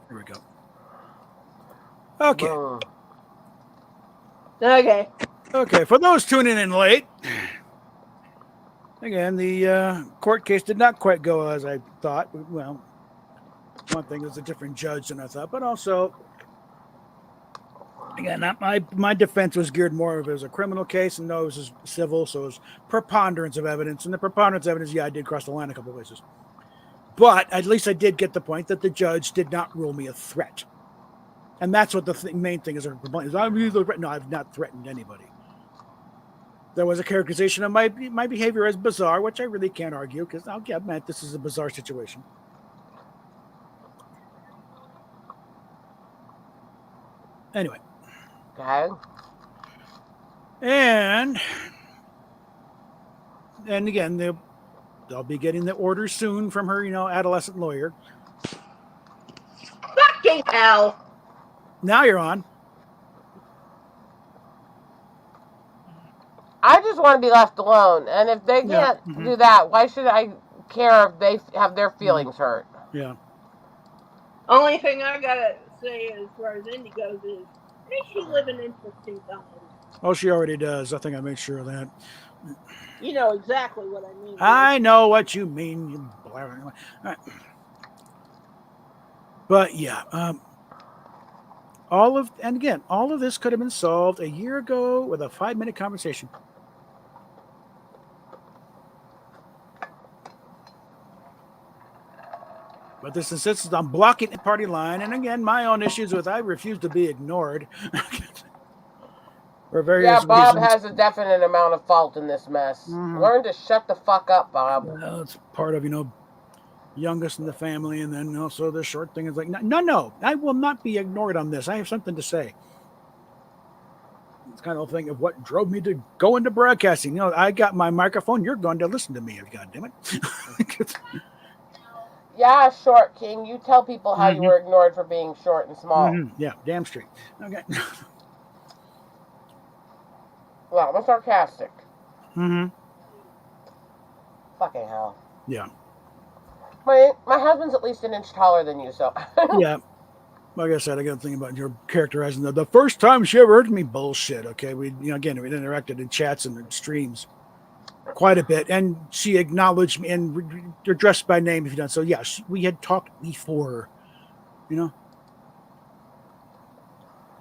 Here we go. Okay. Okay. For those tuning in late, again, the court case did not quite go as I thought. Well, one thing was a different judge than I thought, but also, again, my defense was geared more if it was a criminal case, and no, it was civil, so it was preponderance of evidence. And the preponderance of evidence, I did cross the line a couple of places. But at least I did get the point that the judge did not rule me a threat. And that's what the main thing is. No, I've not threatened anybody. There was a characterization of my behavior as bizarre, which I really can't argue because I'll admit this is a bizarre situation. Anyway. Okay. And again, they'll be getting the order soon from her, adolescent lawyer. Fucking hell. Now you're on. I just want to be left alone. And if they can't do that, why should I care if they have their feelings hurt? Yeah. Only thing I gotta say as far as Indy goes is, makes you live in interesting times. Oh, she already does. I think I made sure of that. You know exactly what I mean. I know what you mean. You blaring. Right. But yeah, all of this could have been solved a year ago with a 5-minute conversation. But this insists on blocking the party line, and again, my own issues with I refuse to be ignored. For various Bob reasons. has a definite amount of fault in this mess. Mm-hmm. Learn to shut the fuck up, Bob. Well, it's part of, youngest in the family, and then also the short thing is like, no, I will not be ignored on this. I have something to say. It's kind of a thing of what drove me to go into broadcasting. I got my microphone. You're going to listen to me, God damn it. Yeah, Short King. You tell people how you were ignored for being short and small. Yeah, damn straight. Okay. Well, I'm sarcastic. Fucking hell. Yeah. My husband's at least an inch taller than you, so. Yeah. Like I said, I got to think about your characterizing the first time she ever heard me. Bullshit. Okay. We interacted in chats and in streams quite a bit. And she acknowledged me and addressed by name if you done. So, yeah, we had talked before,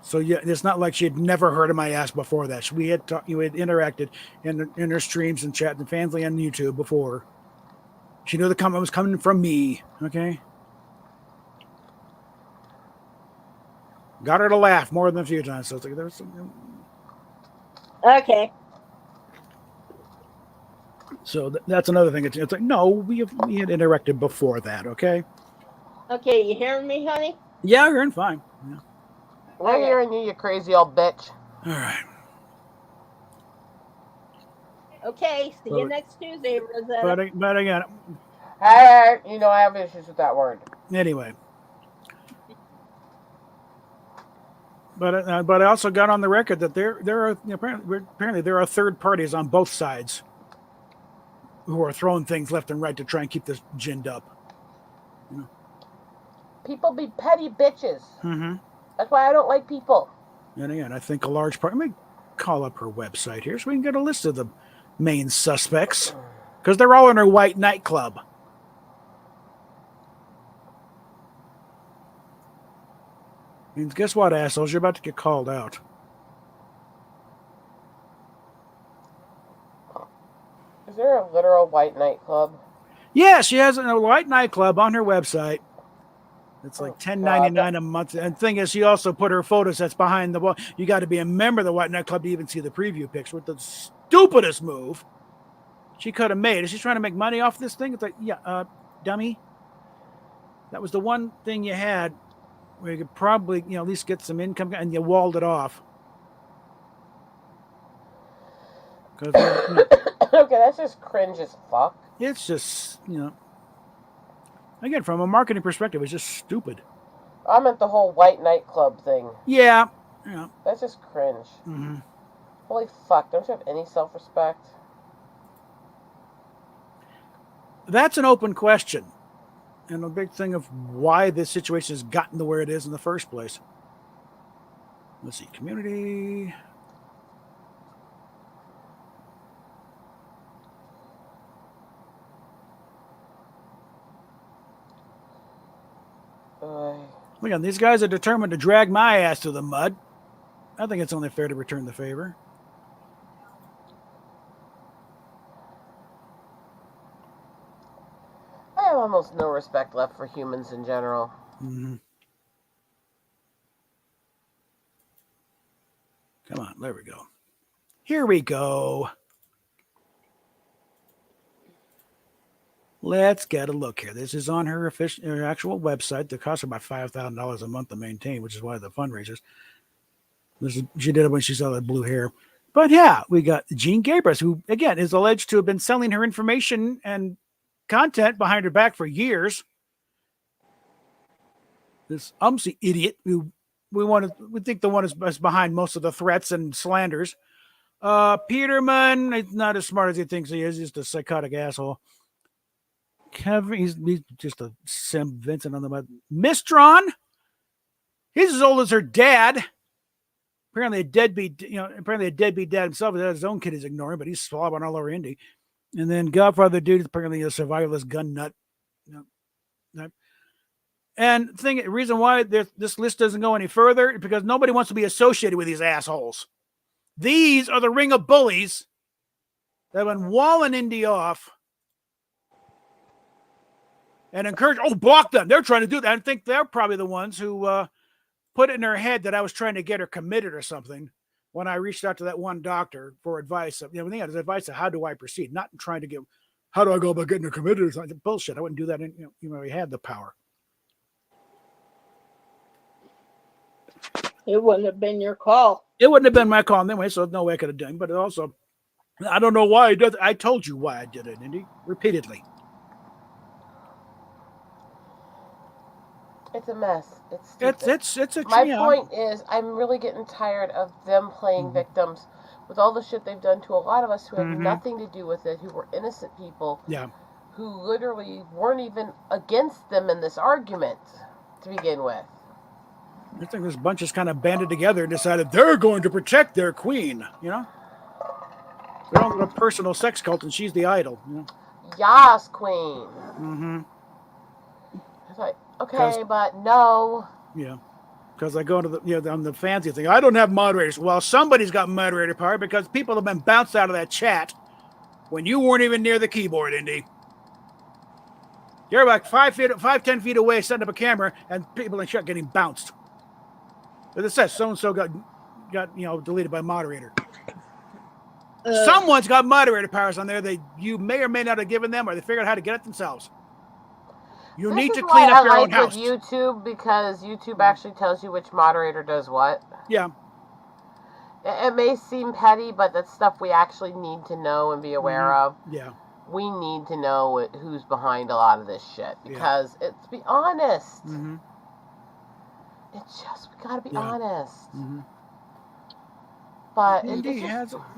So yeah, it's not like she had never heard of my ass before that. We had interacted in her streams and chat and Fansly on YouTube before. She knew the comment was coming from me. Okay, got her to laugh more than a few times. So it's like there's some. Okay. So that's another thing. It's like no, we had interacted before that. Okay. Okay, you hearing me, honey? Yeah, you're in fine. Yeah. We're hearing you, you crazy old bitch. All right. Okay, see you next Tuesday, Rosetta. But again, Hey, I have issues with that word. Anyway. But I also got on the record that there are apparently there are third parties on both sides who are throwing things left and right to try and keep this ginned up. People be petty bitches. Mm-hmm. That's why I don't like people. And again, I think a large part. Let me call up her website here so we can get a list of the main suspects, because they're all in her white nightclub. And guess what, assholes? You're about to get called out. Is there a literal white nightclub? Yeah, she has a white nightclub on her website. It's like $10.99 a month. And the thing is, she also put her photos that's behind the wall. You got to be a member of the white nightclub to even see the preview pics. With the stupidest move she could have made. Is she trying to make money off this thing? It's like, yeah, dummy. That was the one thing you had where you could probably, at least get some income, and you walled it off. Okay, that's just cringe as fuck. It's just, again, from a marketing perspective, it's just stupid. I meant the whole white nightclub thing. Yeah. That's just cringe. Mm-hmm. Holy fuck, don't you have any self-respect? That's an open question. And a big thing of why this situation has gotten to where it is in the first place. Let's see, community. Look at these guys are determined to drag my ass through the mud. I think it's only fair to return the favor. I have almost no respect left for humans in general. Mm-hmm. Come on, there we go. Here we go. Let's get a look here. This is on her actual website. That costs her about $5,000 a month to maintain, which is why the fundraisers. She did it when she saw that blue hair. But yeah, we got Jean Gabrus, who again is alleged to have been selling her information and content behind her back for years. This idiot who we think the one is behind most of the threats and slanders. Peterman, he's not as smart as he thinks he is. He's just a psychotic asshole. Kevin, he's just a Sim Vincent on the mud. Mistron, he's as old as her dad. Apparently a deadbeat dad himself. His own kid is ignoring, but he's slobbering all over Indy. And then Godfather dude is apparently a survivalist gun nut. And the reason why this list doesn't go any further is because nobody wants to be associated with these assholes. These are the ring of bullies that have been walling Indy off and block them. They're trying to do that. I think they're probably the ones who put it in her head that I was trying to get her committed or something when I reached out to that one doctor for advice. They had advice of how do I proceed, not trying to get, how do I go about getting her committed or something. Bullshit. I wouldn't do that. We had the power. It wouldn't have been your call. It wouldn't have been my call anyway, so no way I could have done it. But also, I don't know why I did it. I told you why I did it, Indy, repeatedly. It's a mess. It's stupid. It's a My point is, I'm really getting tired of them playing victims with all the shit they've done to a lot of us who have nothing to do with it, who were innocent people, who literally weren't even against them in this argument to begin with. I think this bunch is kind of banded together and decided they're going to protect their queen, They're all a personal sex cult and she's the idol, Yas, queen. Mm-hmm. It's like, okay, but no. Yeah. Because I go to on the fancy thing. I don't have moderators. Well, somebody's got moderator power because people have been bounced out of that chat when you weren't even near the keyboard, Indy. You're like 10 feet away, setting up a camera, and people in chat getting bounced. But it says so-and-so got deleted by moderator. Someone's got moderator powers on there that you may or may not have given them, or they figured out how to get it themselves. You need to clean up your own house. With YouTube, because YouTube actually tells you which moderator does what. Yeah. It may seem petty, but that's stuff we actually need to know and be aware of. Yeah. We need to know who's behind a lot of this shit, because let's be honest. Mm-hmm. It's just, we gotta be honest. Mm-hmm. But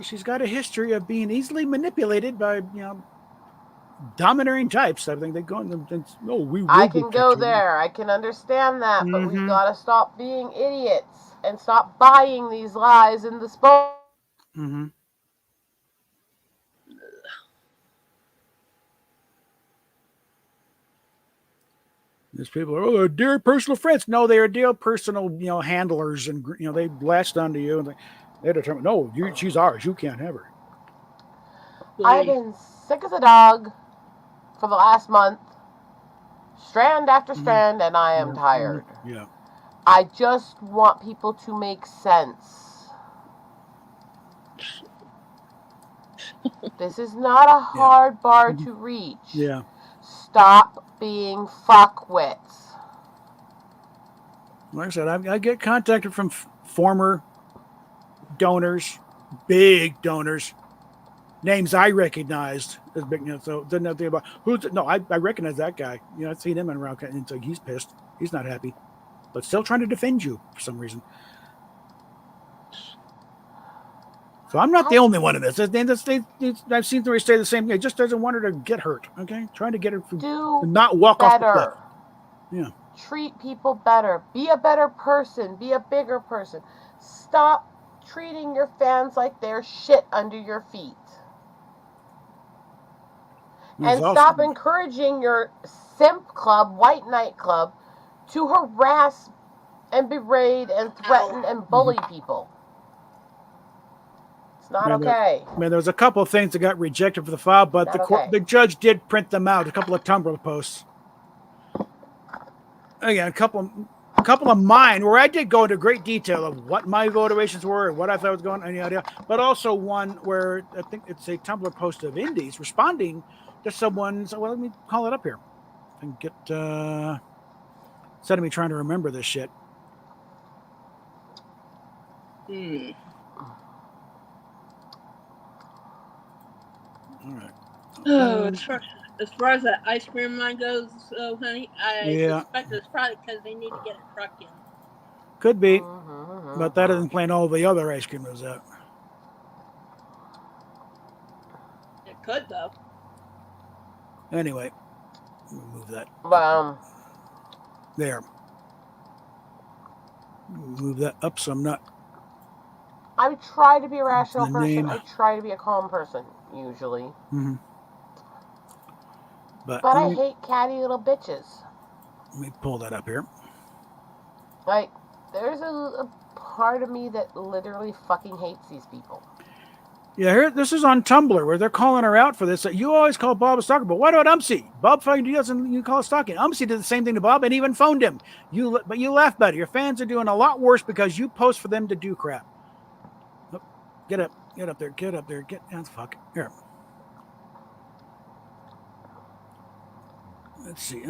she's got a history of being easily manipulated by, domineering types. I think they go and we. I can go there. I can understand that, but we've got to stop being idiots and stop buying these lies in the spoke. Mm-hmm. These people are, they're dear personal friends. No, they are dear personal, handlers, and they latched onto you and they determined, no, she's ours. You can't have her. I've been sick as a dog for the last month, strand after strand, and I am tired. Yeah. I just want people to make sense. This is not a hard bar to reach. Yeah. Stop being fuckwits. Like I said, I get contacted from former donors, big donors, names I recognized as big. So didn't know about who's. No, I recognize that guy. I've seen him around, and so he's pissed. He's not happy, but still trying to defend you for some reason. So I'm not the only one in this. I've seen Tori say the same thing. He just doesn't want her to get hurt. Okay, trying to get her to not walk off the cliff. Yeah. Treat people better. Be a better person. Be a bigger person. Stop treating your fans like they're shit under your feet. And stop encouraging your simp club, white knight club, to harass and berate and threaten and bully people. It's not okay. There was a couple of things that got rejected for the file, but the judge did print them out. A couple of Tumblr posts. Again, a couple of mine where I did go into great detail of what my motivations were and what I thought was going on, but also one where I think it's a Tumblr post of Indy's responding to someone's. Well, let me call it up here and get instead of me trying to remember this shit. All right. Oh, as far as that ice cream line goes, honey, I suspect it's probably because they need to get a truck in. Could be, but that doesn't plan all the other ice cream is out. It could, though. Anyway, we'll move that. There. Move that up so I'm not. I try to be a rational person. I try to be a calm person, usually. Mm-hmm. But I hate catty little bitches. Let me pull that up here. Like, there's a part of me that literally fucking hates these people. Yeah, here, this is on Tumblr where they're calling her out for this. You always call Bob a stalker, but what about Umsy? Bob fucking doesn't you call it stalking. Umsy did the same thing to Bob and even phoned him. But you laugh about it. Your fans are doing a lot worse because you post for them to do crap. Oh, get up there, that's fuck. Here. Let's see.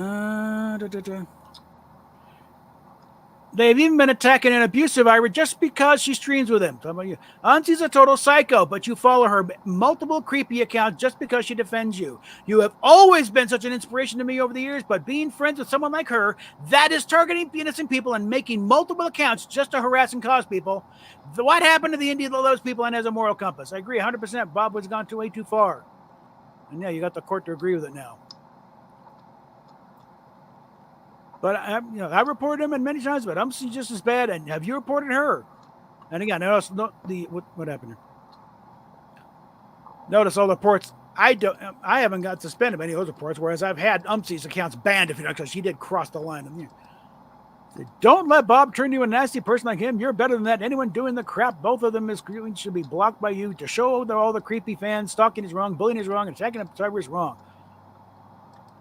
They've even been attacking and abusive Ira just because she streams with him. How about you? Auntie's a total psycho, but you follow her multiple creepy accounts just because she defends you. You have always been such an inspiration to me over the years, but being friends with someone like her, that is targeting innocent people and making multiple accounts just to harass and cause people. What happened to the Indy that loves people and has a moral compass? I agree 100%. Bob was gone way too far. And yeah, you got the court to agree with it now. But I reported him many times, but I'm just as bad. And have you reported her? And again, notice what happened here. Notice all the reports. I haven't got suspended of any of those reports, whereas I've had Umsy's accounts banned because she did cross the line. Don't let Bob turn you a nasty person like him. You're better than that. Anyone doing the crap, both of them should be blocked by you to show that all the creepy fans stalking is wrong, bullying is wrong, and attacking a cyber is wrong.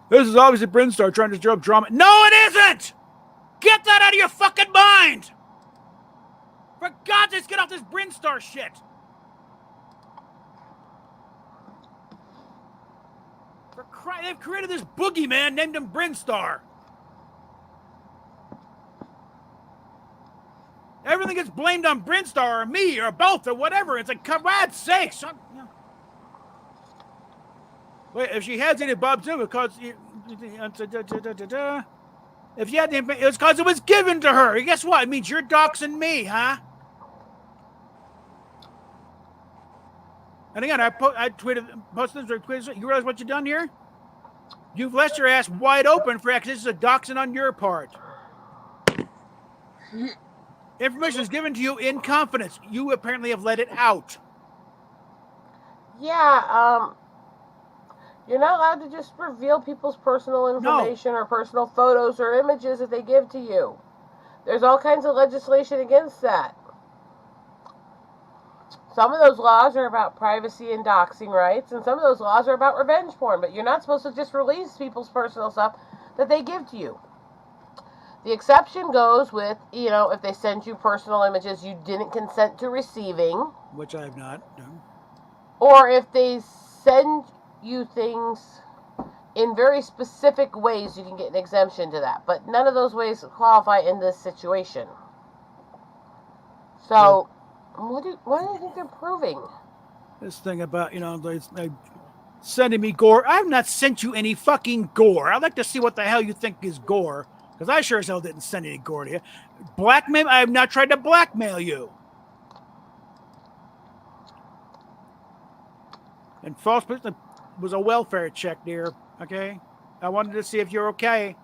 This is obviously Brinstar trying to stir up drama. No, it isn't! Get that out of your fucking mind! For God's sake, get off this Brinstar shit! They've created this boogeyman named him Brinstar. Everything gets blamed on Brinstar or me or both or whatever. It's like, for God's sake! Wait, if she has any Bob too, because if you had the information, it was because it was given to her. Guess what? It means you're doxing me, huh? And again, I posted this. You realize what you've done here? You've left your ass wide open for accusations of doxing on your part. Information is given to you in confidence. You apparently have let it out. Yeah, you're not allowed to just reveal people's personal information or personal photos or images that they give to you. There's all kinds of legislation against that. Some of those laws are about privacy and doxing rights, and some of those laws are about revenge porn, but you're not supposed to just release people's personal stuff that they give to you. The exception goes with, if they send you personal images you didn't consent to receiving. Which I have not. No. Or if they send you things in very specific ways, you can get an exemption to that. But none of those ways qualify in this situation. So, what do you think they're proving? This thing about, they sending me gore. I have not sent you any fucking gore. I'd like to see what the hell you think is gore. Because I sure as hell didn't send any gore to you. Blackmail? I have not tried to blackmail you. And false was a welfare check, dear. Okay? I wanted to see if you're okay.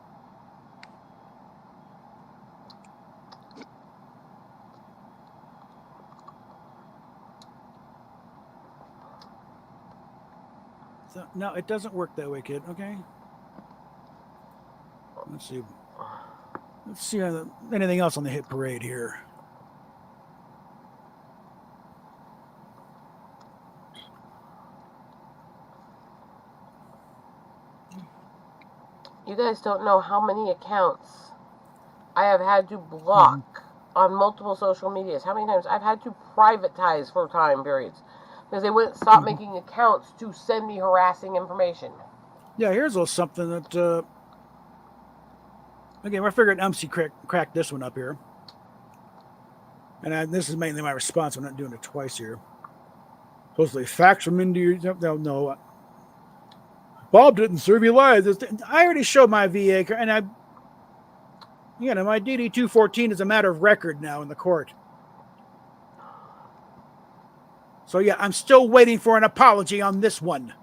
So, no, it doesn't work that way, kid. Okay? Let's see. Let's see anything else on the hit parade here. You guys don't know how many accounts I have had to block on multiple social medias. How many times I've had to privatize for time periods because they wouldn't stop making accounts to send me harassing information. Yeah, here's a little something that... Again, I figured MC cracked this one up here. And this is mainly my response. I'm not doing it twice here. Supposedly facts from Indy. No. Bob didn't serve you lies. I already showed my VA. And my DD-214 is a matter of record now in the court. So, yeah, I'm still waiting for an apology on this one.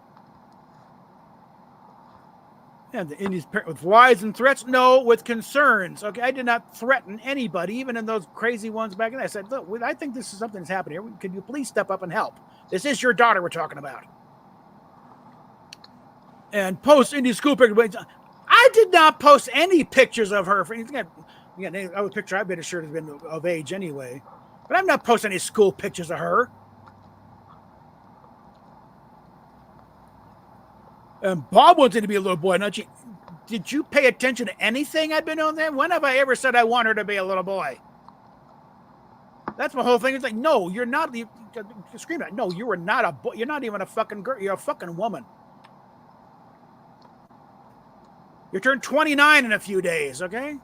And the Indies with lies and threats? No, with concerns. Okay, I did not threaten anybody, even in those crazy ones back then. I said, look, I think this is something that's happening here. Could you please step up and help? This is your daughter we're talking about. And post Indy school pictures. I did not post any pictures of her. Again, a picture I've been assured has been of age anyway. But I'm not posting any school pictures of her. And Bob wanted to be a little boy. Did you pay attention to anything I've been on there? When have I ever said I want her to be a little boy? That's my whole thing. It's like, no, you're not. You scream at. No, you are not a boy. You're not even a fucking girl. You're a fucking woman. You turn 29 in a few days, okay?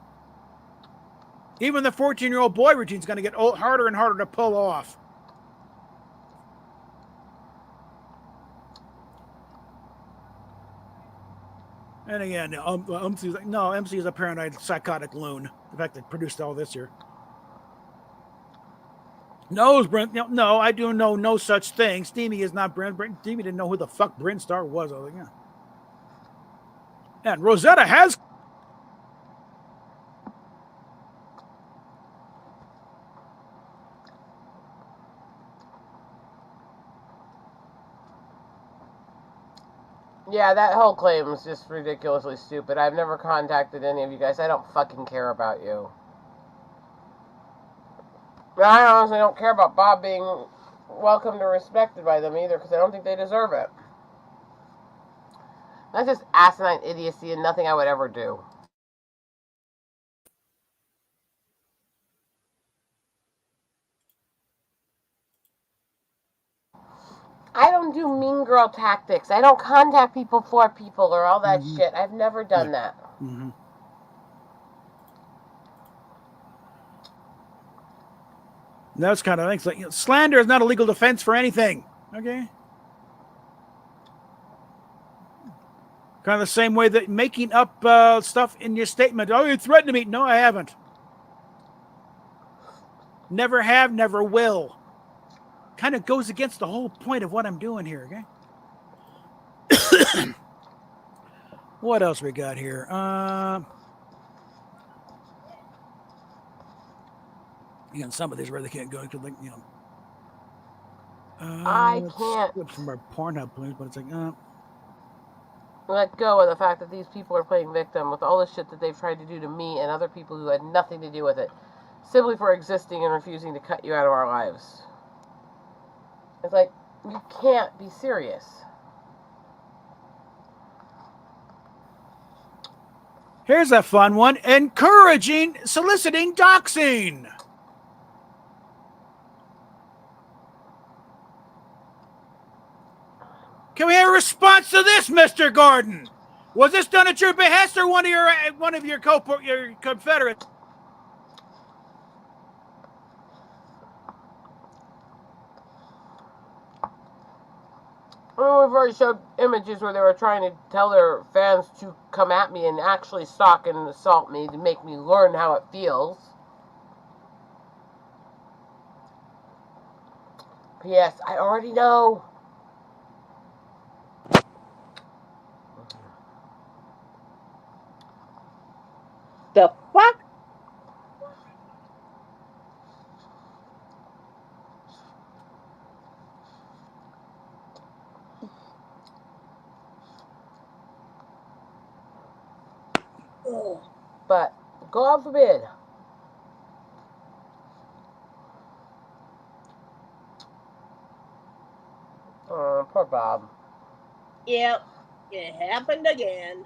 Even the 14-year-old boy routine is going to get harder and harder to pull off. And again, MC's like, no, MC is a paranoid, psychotic loon. The fact that produced all this here. No, Brent. No, I do know no such thing. Steamy is not Brent. Steamy didn't know who the fuck Brent Star was. I was like, yeah. And Rosetta has. Yeah, that whole claim is just ridiculously stupid. I've never contacted any of you guys. I don't fucking care about you. I honestly don't care about Bob being welcomed or respected by them either, because I don't think they deserve it. That's just asinine idiocy and nothing I would ever do. I don't do mean girl tactics. I don't contact people for people or all that shit. I've never done that. Mm-hmm. That's kind of things like slander is not a legal defense for anything. Okay. Kind of the same way that making up stuff in your statement. Oh, you threatened me. No, I haven't. Never have, never will. Kind of goes against the whole point of what I'm doing here, okay? What else we got here? Again, some of these where they can't go because, like, you know. I can't from our Pornhub please, but it's like, let go of the fact that these people are playing victim with all the shit that they've tried to do to me and other people who had nothing to do with it, simply for existing and refusing to cut you out of our lives. It's like, you can't be serious. Here's a fun one. Encouraging soliciting doxing. Can we have a response to this, Mr. Gordon? Was this done at your behest or one of your confederates? Well, we've already showed images where they were trying to tell their fans to come at me and actually stalk and assault me to make me learn how it feels. P.S. I already know. The fuck? But God forbid. Oh, poor Bob. Yep, it happened again.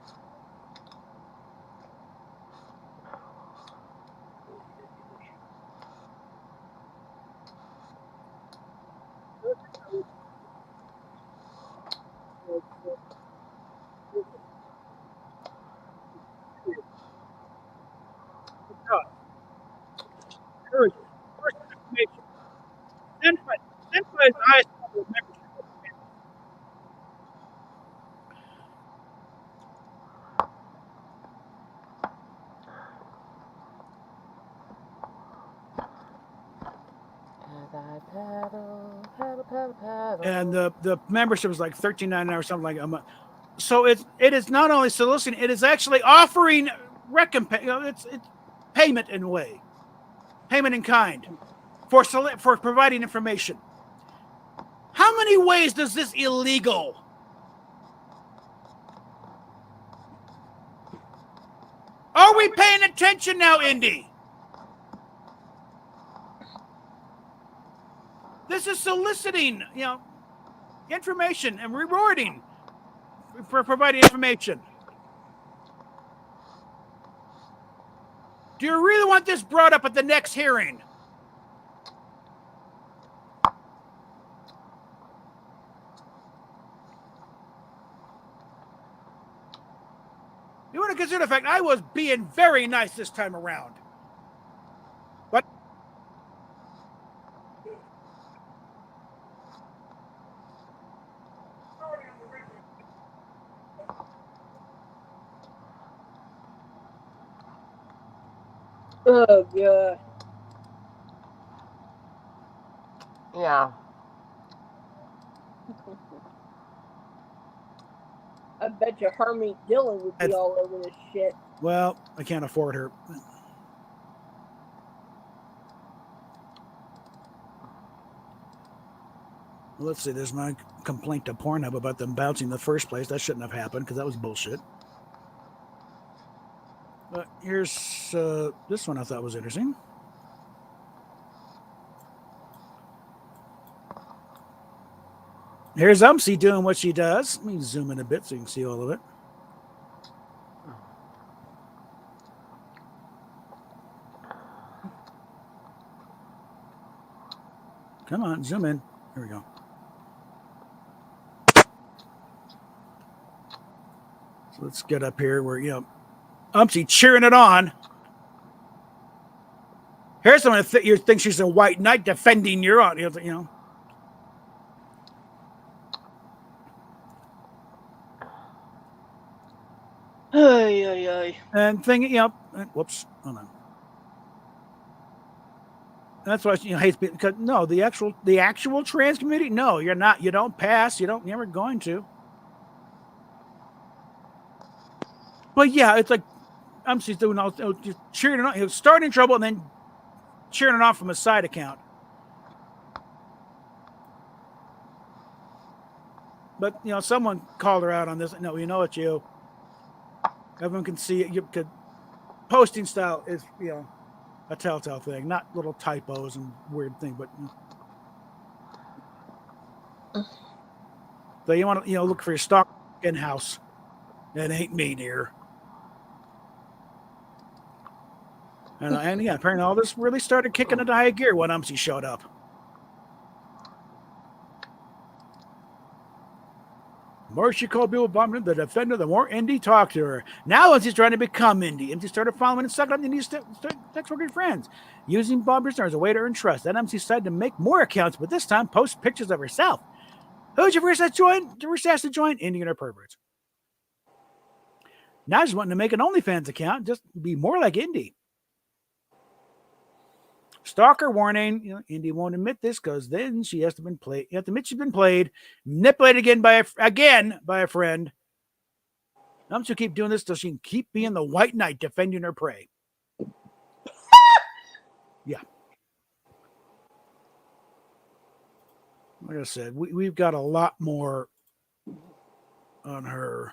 And the membership was like $13.99 or something like a month. So it is not only soliciting, it is actually offering recompense. You know, it's payment in a way, payment in kind for providing information. How many ways does this illegal? Are we paying attention now, Indy? This is soliciting, you know, information and rewarding for providing information. Do you really want this brought up at the next hearing? You want to consider the fact I was being very nice this time around. But Oh, God. Yeah. I bet you Harmeet Dillon would be all over this shit. Well, I can't afford her. Well, let's see. There's my complaint to Pornhub about them bouncing in the first place. That shouldn't have happened because that was bullshit. But here's this one I thought was interesting. Here's Umsy doing what she does. Let me zoom in a bit so you can see all of it. Come on, zoom in. Here we go. So let's get up here where, you know, Umsy cheering it on. Here's someone you think she's a white knight defending your audience, you know. Ay, ay, ay. And thing, you know, whoops, hold on. That's why, you know, hates because no, the actual trans community, no, you're not. You don't pass. You're never going to. But yeah, it's like she's doing all just cheering it on. He was starting trouble and then cheering it off from a side account. But someone called her out on this. No, it's you. Everyone can see it. You could posting style is a telltale thing, not little typos and weird thing, but so you want to look for your stock in house. That ain't me, dear. And yeah, apparently all this really started kicking into high gear when Umsy showed up. The more she called Bill Bumman the defender, the more Indy talked to her. Now Umsy's trying to become Indy. Umsy started following and sucking up Indy's sex worker friends, using Bob Brisner as a way to earn trust. Then Umsy decided to make more accounts, but this time post pictures of herself. Who'd you first ask to join? Indy and her perverts. Now she's wanting to make an OnlyFans account, just be more like Indy. Stalker warning, Indy won't admit this because then she has to been played. You have to admit she's been played, manipulated again by a friend. I'm to keep doing this so she can keep being the white knight defending her prey. Yeah. Like I said, we've got a lot more on her.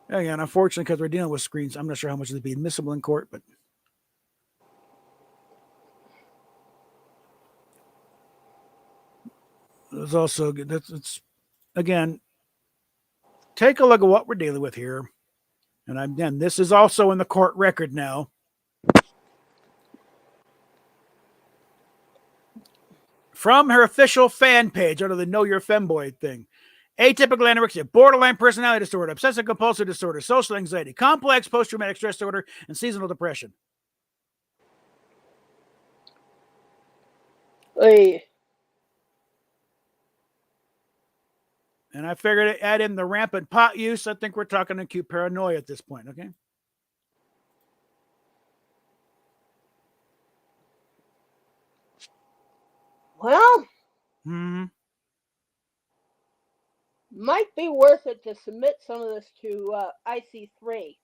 Again, unfortunately, because we're dealing with screens, I'm not sure how much it'll be admissible in court, but it's also good. It's again, take a look at what we're dealing with here. And again, this is also in the court record now. From her official fan page under the Know Your Femboy thing. Atypical anorexia, borderline personality disorder, obsessive compulsive disorder, social anxiety, complex post-traumatic stress disorder, and seasonal depression. Hey. And I figured to add in the rampant pot use. I think we're talking acute paranoia at this point, okay? Well, might be worth it to submit some of this to IC3.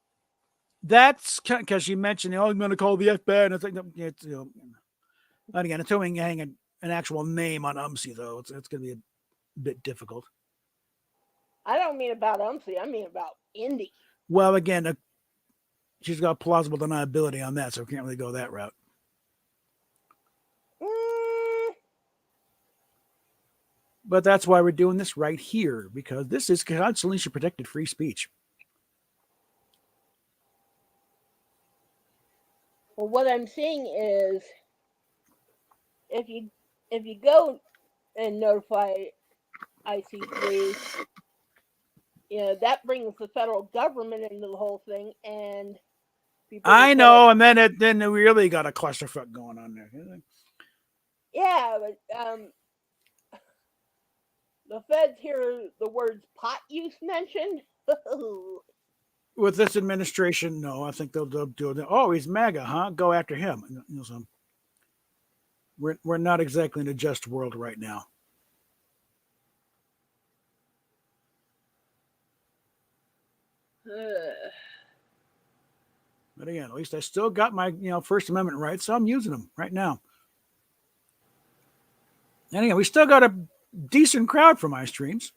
That's because you mentioned, I'm going to call the FBI. And it's like, it's, and again, assuming you hang an actual name on UMSI, though, it's going to be a bit difficult. I don't mean about UMSI. I mean about Indy. Well, again, she's got plausible deniability on that, so we can't really go that route. But that's why we're doing this right here, because this is constitutionally protected free speech. Well, what I'm saying is, if you go and notify IC3, that brings the federal government into the whole thing, and I know, and then we really got a clusterfuck going on there. Yeah, but the feds hear the words pot use mentioned. With this administration, no, I think they'll do it. Oh, he's MAGA, huh? Go after him. So we're not exactly in a just world right now. But again, at least I still got my First Amendment rights, so I'm using them right now. And again, we still got a decent crowd for my streams.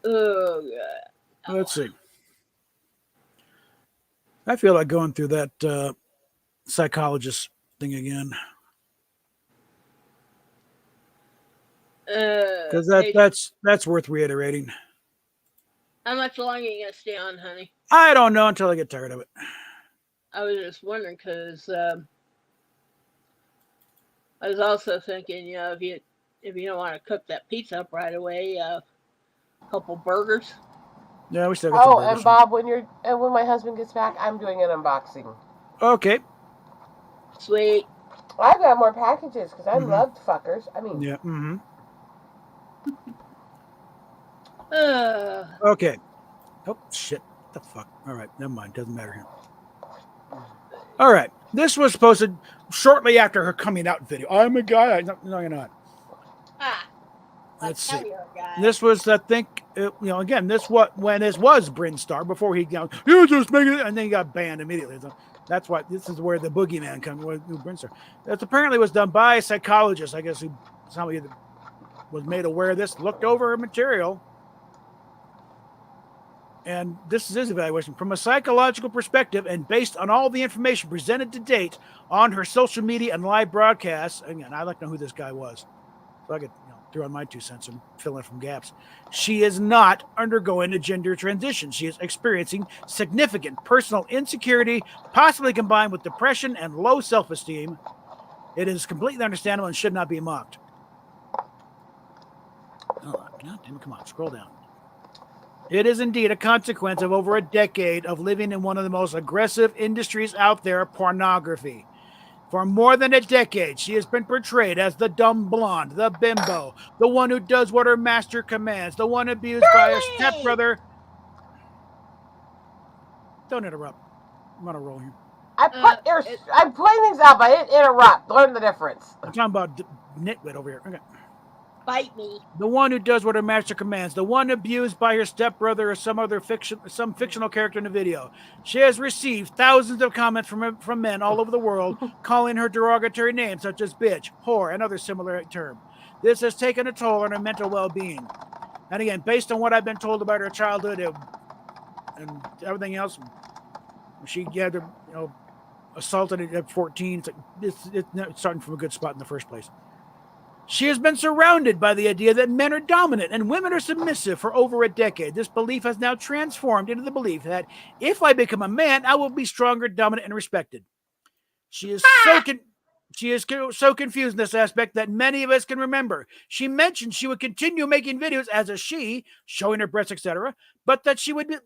Oh God. Let's see. I feel like going through that psychologist thing again. Because that's worth reiterating. How much longer are you gonna stay on, honey? I don't know until I get tired of it. I was just wondering because I was also thinking, if you don't want to cook that pizza up right away, a couple burgers. Yeah, we still got some burgers. And Bob, when my husband gets back, I'm doing an unboxing. Okay. Sweet. I've got more packages because I loved fuckers. I mean. Yeah. Mm-hmm. Okay. Oh shit! What the fuck? All right, never mind. Doesn't matter here. All right. This was posted shortly after her coming out video. I'm a guy. No, you're not. Ah. Let's see. Guy. This was, I think, again, when this was Bryn Star before he, you just make it, and then he got banned immediately. So that's why this is where the boogeyman comes. Bryn Star. That apparently was done by a psychologist, I guess, who somebody was made aware of this, looked over her material. And this is his evaluation. From a psychological perspective and based on all the information presented to date on her social media and live broadcasts, again, I'd like to know who this guy was, so I could throw in my 2 cents and fill in some gaps. She is not undergoing a gender transition. She is experiencing significant personal insecurity, possibly combined with depression and low self-esteem. It is completely understandable and should not be mocked. Oh, God damn it, come on, scroll down. It is indeed a consequence of over a decade of living in one of the most aggressive industries out there, pornography. For more than a decade, she has been portrayed as the dumb blonde, the bimbo, the one who does what her master commands, the one abused by her stepbrother. Don't interrupt. I'm on a roll here. I'm playing things out, but I didn't interrupt. Learn the difference. I'm talking about nitwit over here. Okay. Bite me. The one who does what her master commands, the one abused by her stepbrother or some fictional character in the video. She has received thousands of comments from men all over the world calling her derogatory names such as bitch, whore, and other similar terms. This has taken a toll on her mental well-being. And again, based on what I've been told about her childhood and everything else, she had assaulted at 14. It's starting from a good spot in the first place. She has been surrounded by the idea that men are dominant and women are submissive for over a decade. This belief has now transformed into the belief that if I become a man, I will be stronger, dominant, and respected. She is so confused in this aspect that many of us can remember. She mentioned she would continue making videos as a she, showing her breasts, etc., but that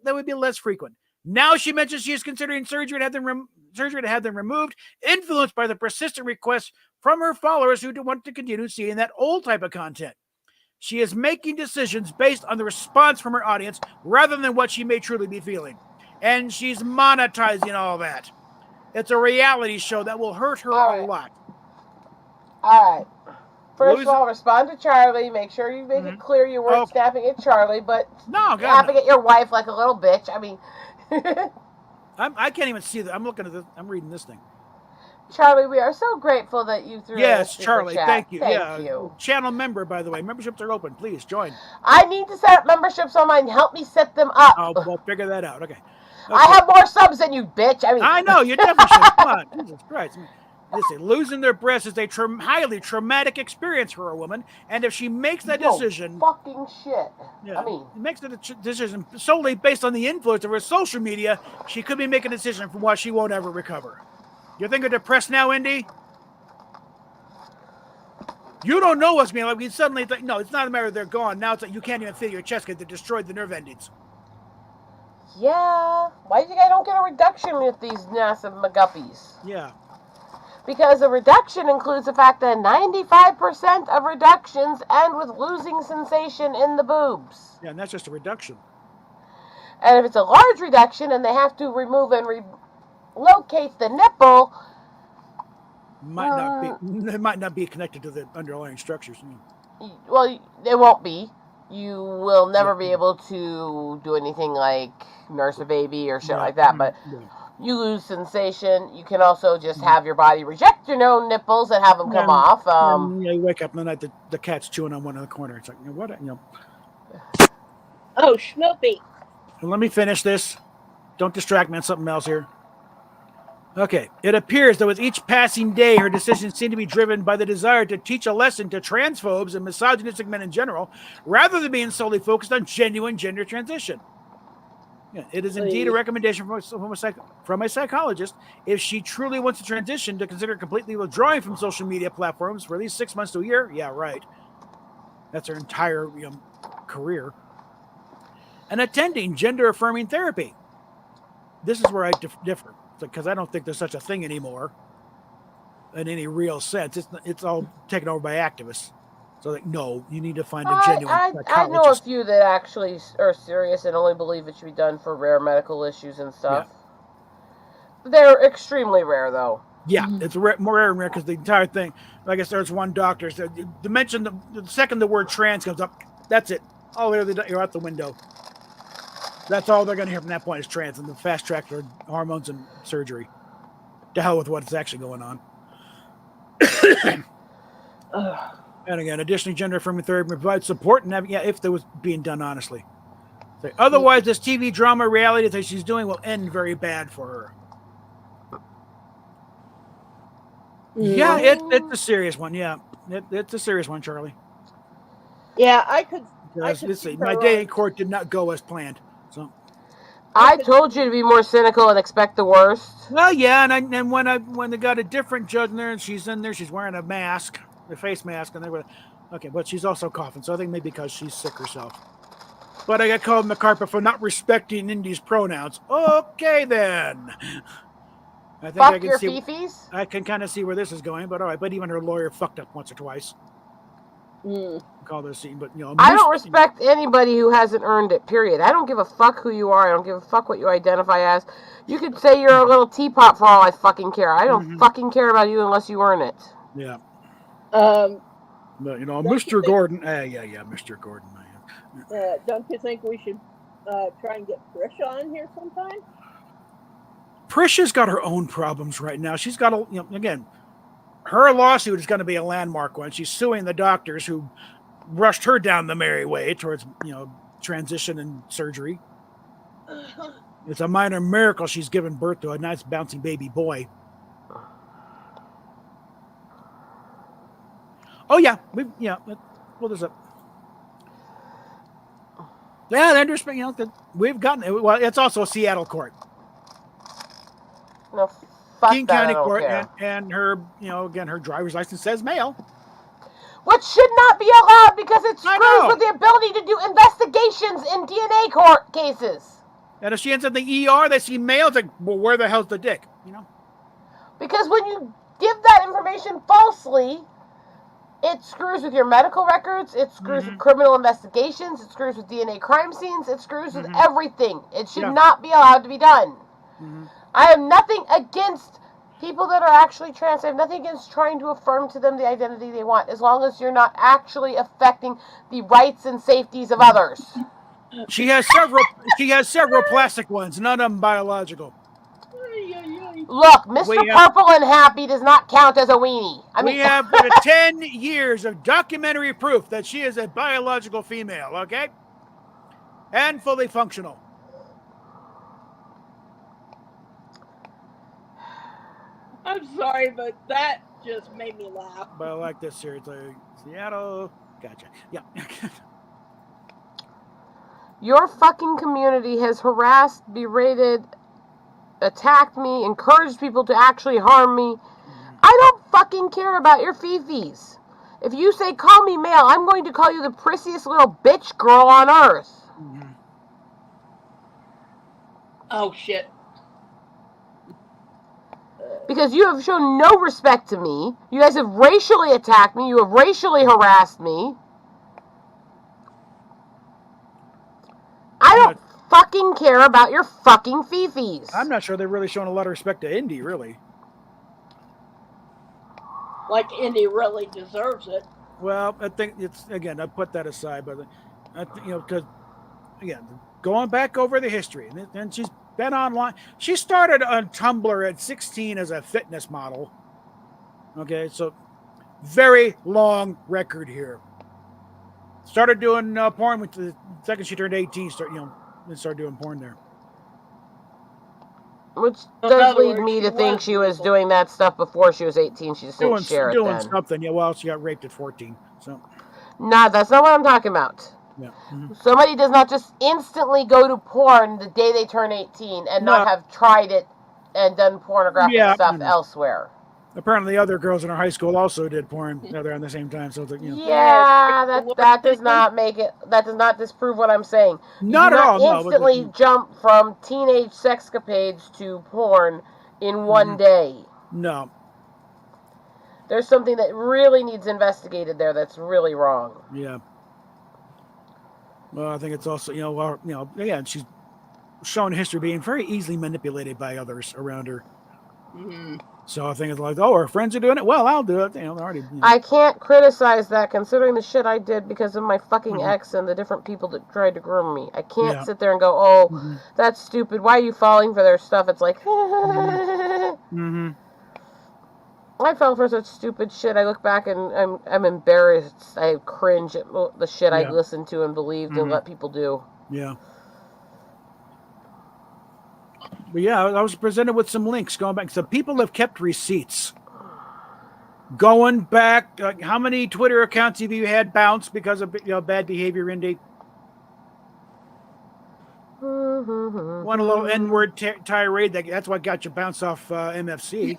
would be less frequent. Now she mentions she is considering surgery to have them removed, influenced by the persistent requests from her followers who want to continue seeing that old type of content. She is making decisions based on the response from her audience rather than what she may truly be feeling. And she's monetizing all that. It's a reality show that will hurt her a lot. All right. First of all, respond to Charlie. Make sure you make it clear you weren't snapping at Charlie, but snapping at your wife like a little bitch. I mean... I can't even see that. I'm looking at this. I'm reading this thing. Charlie, we are so grateful that you threw Yes, Charlie, chat. thank you. Thank you. Channel member, by the way. Memberships are open. Please join. I need to set up memberships on mine. Help me set them up. Oh, we'll figure that out. Okay. I have more subs than you, bitch. I know. You definitely should. Come on. Jesus Christ. Listen, losing their breast is a highly traumatic experience for a woman, and if she makes that decision... fucking shit. Yeah, makes the decision solely based on the influence of her social media, she could be making a decision from what she won't ever recover. You think you're depressed now, Indy? You don't know what's being like. We suddenly think, no, it's not a matter of they're gone. Now it's like you can't even feel your chest because they destroyed the nerve endings. Yeah. Why do you think I don't get a reduction with these massive McGuppies? Yeah. Because the reduction includes the fact that 95% of reductions end with losing sensation in the boobs. Yeah, and that's just a reduction. And if it's a large reduction and they have to remove and relocate the nipple... It might not be connected to the underlying structures. Well, it won't be. You will never be able to do anything like nurse a baby or shit like that, but... You lose sensation. You can also just have your body reject your own nipples and have them come off. You wake up in the night, the cat's chewing on one in the corner. It's like, what? Oh, Schmoopy. Let me finish this. Don't distract me on something else here. Okay. It appears that with each passing day, her decisions seem to be driven by the desire to teach a lesson to transphobes and misogynistic men in general, rather than being solely focused on genuine gender transition. Yeah, it is indeed a recommendation from a psychologist, if she truly wants to transition, to consider completely withdrawing from social media platforms for at least 6 months to a year. Yeah, right. That's her entire career. And attending gender-affirming therapy. This is where I differ, because I don't think there's such a thing anymore in any real sense. It's all taken over by activists. So, no, you need to find a genuine psychologist. I know a few that actually are serious and only believe it should be done for rare medical issues and stuff. Yeah. They're extremely rare, though. Yeah, it's more rare and rare because the entire thing, like I said, there's one doctor said, to mention the second the word trans comes up, that's it. Oh, you're out the window. That's all they're going to hear from that point is trans, and the fast track their hormones and surgery. To hell with what's actually going on. And again, additionally, gender affirming therapy provides support, and if that was being done honestly. So, otherwise, this TV drama reality that she's doing will end very bad for her. Yeah, it's a serious one. Yeah, it's a serious one, Charlie. Yeah, I could see my day in court did not go as planned. So I told you to be more cynical and expect the worst. Well, yeah, and when they got a different judge in there, and she's in there, she's wearing a mask, a face mask, and they were okay, but she's also coughing, so I think maybe because she's sick herself. But I got called in the carpet for not respecting Indy's pronouns. Okay, then. I think Fuck I can your see. fifis? I can kind of see where this is going, but all right. But even her lawyer fucked up once or twice. Call this scene, but I don't respect anybody who hasn't earned it. Period. I don't give a fuck who you are. I don't give a fuck what you identify as. You could say you're a little teapot for all I fucking care. I don't fucking care about you unless you earn it. Yeah. But Mr. Gordon. Yeah, Mr. Gordon. Don't you think we should try and get Trish on here sometime? Prisha's got her own problems right now. She's got again, her lawsuit is going to be a landmark one. She's suing the doctors who rushed her down the merry way towards transition and surgery. It's a minor miracle she's given birth to a nice bouncing baby boy. Oh yeah, pull this up. Yeah, they're just we've gotten it. Well, it's also a Seattle court. No, fuck King that, County Court, and her, again, her driver's license says male. Which should not be allowed because it screws with the ability to do investigations in DNA court cases. And if she ends up in the ER, they see male, it's like, well, where the hell's the dick? Because when you give that information falsely, it screws with your medical records, it screws with criminal investigations, it screws with DNA crime scenes, it screws with everything. It should not be allowed to be done. I have nothing against people that are actually trans. I have nothing against trying to affirm to them the identity they want, as long as you're not actually affecting the rights and safeties of others. She has several plastic ones, none of them biological. Look, Mr. Purple and Happy does not count as a weenie. We have 10 years of documentary proof that she is a biological female, okay? And fully functional. I'm sorry, but that just made me laugh. But I like this series. Seattle. Gotcha. Yeah. Your fucking community has harassed, berated, attacked me, encouraged people to actually harm me. I don't fucking care about your fifis. If you say call me male, I'm going to call you the prissiest little bitch girl on earth. Oh shit. Because you have shown no respect to me. You guys have racially attacked me. You have racially harassed me. I don't fucking care about your fucking fifis. I'm not sure they're really showing a lot of respect to Indy, really. Like Indy really deserves it. Well, I think it's, again, I put that aside, but because, again, going back over the history, and she's been online. She started on Tumblr at 16 as a fitness model. Okay, so very long record here. Started doing porn with the second she turned 18. Started doing porn there. Which does lead me to think she was doing that stuff before she was 18. She just didn't share it then. Doing something. Yeah, well, she got raped at 14. So. Nah, that's not what I'm talking about. Yeah. Somebody does not just instantly go to porn the day they turn 18 and not have tried it and done pornographic stuff elsewhere. Apparently, the other girls in our high school also did porn around the same time. So it's like, yeah, that does not make it. That does not disprove what I'm saying. Not at all. Instantly jump from teenage sexcapades to porn in one day. No. There's something that really needs investigated there. That's really wrong. Yeah. Well, I think it's also again, she's shown history being very easily manipulated by others around her. So I think it's like, oh, our friends are doing it. Well, I'll do it. They're already. I can't criticize that considering the shit I did because of my fucking ex and the different people that tried to groom me. I can't sit there and go, oh, that's stupid. Why are you falling for their stuff? It's like, I fell for such stupid shit. I look back and I'm embarrassed. I cringe at the shit I listened to and believed and let people do. Yeah. But yeah, I was presented with some links going back. So people have kept receipts. Going back, how many Twitter accounts have you had bounce because of bad behavior, Indy? One little N-word tirade, that's what got you bounced off MFC.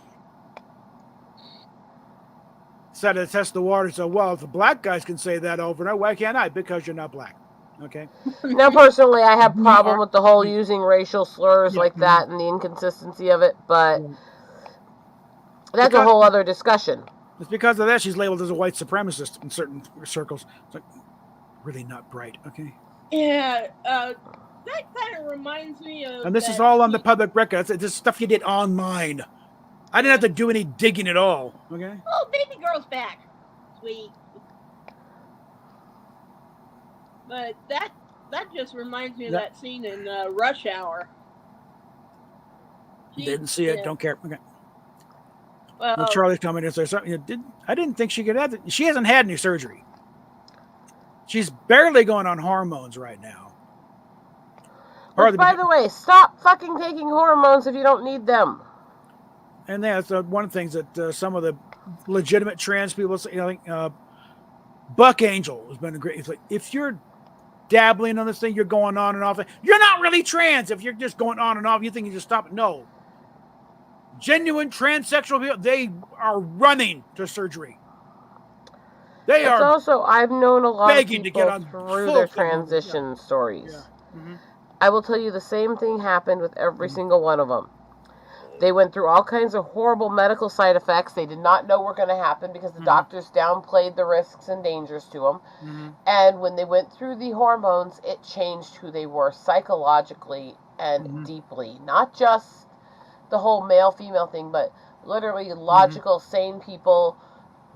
Decided to test the water. So, well, if the black guys can say that overnight, why can't I? Because you're not black. Okay. Now, personally, I have problem with the whole using racial slurs like that and the inconsistency of it, but that's a whole other discussion. It's because of that she's labeled as a white supremacist in certain circles. It's like, really not bright, okay? Yeah, that kind of reminds me of. And this is all on the public record. This stuff you did online. I didn't have to do any digging at all, okay? Oh, baby girl's back. Sweet. But that just reminds me of that scene in Rush Hour. Didn't see it. Don't care. Okay. Well, Charlie's coming in. There's something. I didn't think she could have it. She hasn't had any surgery. She's barely going on hormones right now. Which, by the way, stop fucking taking hormones if you don't need them. And that's one of the things that some of the legitimate trans people say. Buck Angel has been a great. It's like, if you're dabbling on this thing, you're going on and off. You're not really trans. If you're just going on and off, you think you just stop it. No. Genuine transsexual people, they are running to surgery. They are. Also, I've known a lot of people to get on through their transition stories. Yeah. I will tell you the same thing happened with every single one of them. They went through all kinds of horrible medical side effects they did not know were going to happen because the doctors downplayed the risks and dangers to them. And when they went through the hormones, it changed who they were psychologically and deeply. Not just the whole male-female thing, but literally logical, sane people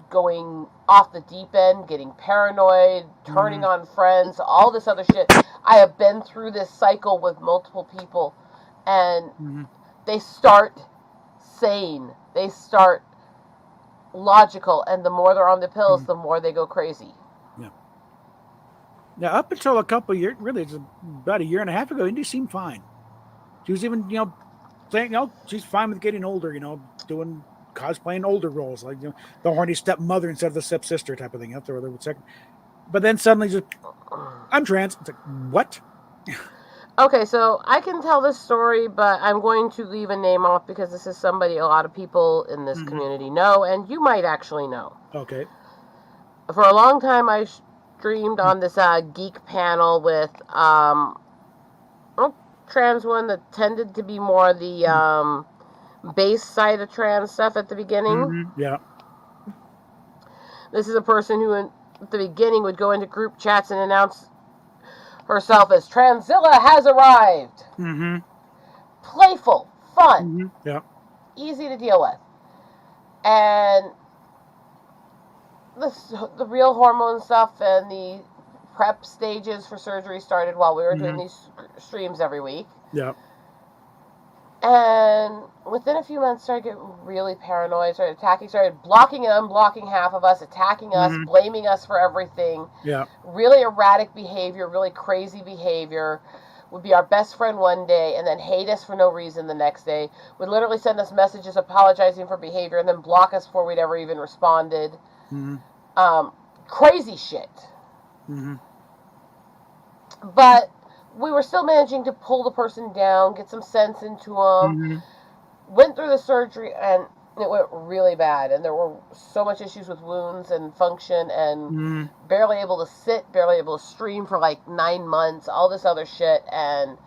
going off the deep end, getting paranoid, turning on friends, all this other shit. I have been through this cycle with multiple people, and they start sane. They start logical, and the more they're on the pills, the more they go crazy. Yeah. Now, up until a couple of years, really, it's about a year and a half ago, Indy seemed fine. She was even, saying, she's fine with getting older, doing cosplaying older roles, like the horny stepmother instead of the stepsister type of thing. Up there with second. But then suddenly, just, I'm trans. It's like, what? Okay, so I can tell this story, but I'm going to leave a name off because this is somebody a lot of people in this community know, and you might actually know. Okay. For a long time, I streamed on this geek panel with trans one that tended to be more the base side of trans stuff at the beginning. Yeah. This is a person who, at the beginning, would go into group chats and announce herself as Transzilla has arrived. Playful, fun, easy to deal with, and the real hormone stuff and the prep stages for surgery started while we were doing these streams every week. Yeah. And within a few months, started getting really paranoid, started attacking, started blocking and unblocking half of us, attacking us, blaming us for everything. Yeah. Really erratic behavior, really crazy behavior. Would be our best friend one day and then hate us for no reason the next day. Would literally send us messages apologizing for behavior and then block us before we'd ever even responded. Crazy shit. But we were still managing to pull the person down, get some sense into them. Went through the surgery, and it went really bad. And there were so much issues with wounds and function, and barely able to sit, barely able to stream for like 9 months, all this other shit. And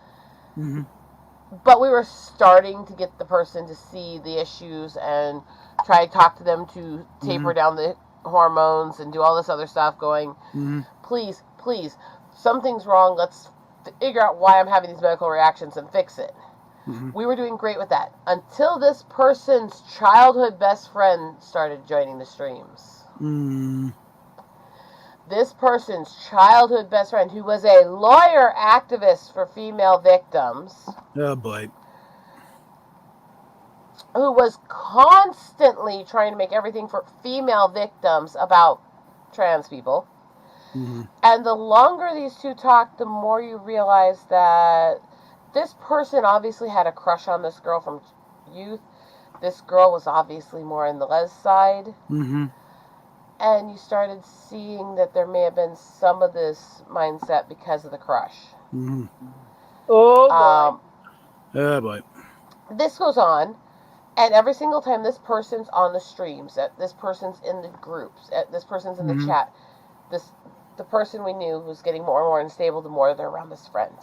but we were starting to get the person to see the issues and try to talk to them to taper down the hormones and do all this other stuff, going, please, something's wrong. Let's figure out why I'm having these medical reactions and fix it. We were doing great with that until this person's childhood best friend started joining the streams. This person's childhood best friend, who was a lawyer activist for female victims. Oh, boy. Who was constantly trying to make everything for female victims about trans people. And the longer these two talked, the more you realize that this person obviously had a crush on this girl from youth. This girl was obviously more in the les side. And you started seeing that there may have been some of this mindset because of the crush. Oh, boy. Oh, boy. This goes on, and every single time this person's on the streams, this person's in the groups, this person's in the chat, the person we knew was getting more and more unstable the more they're around this friend.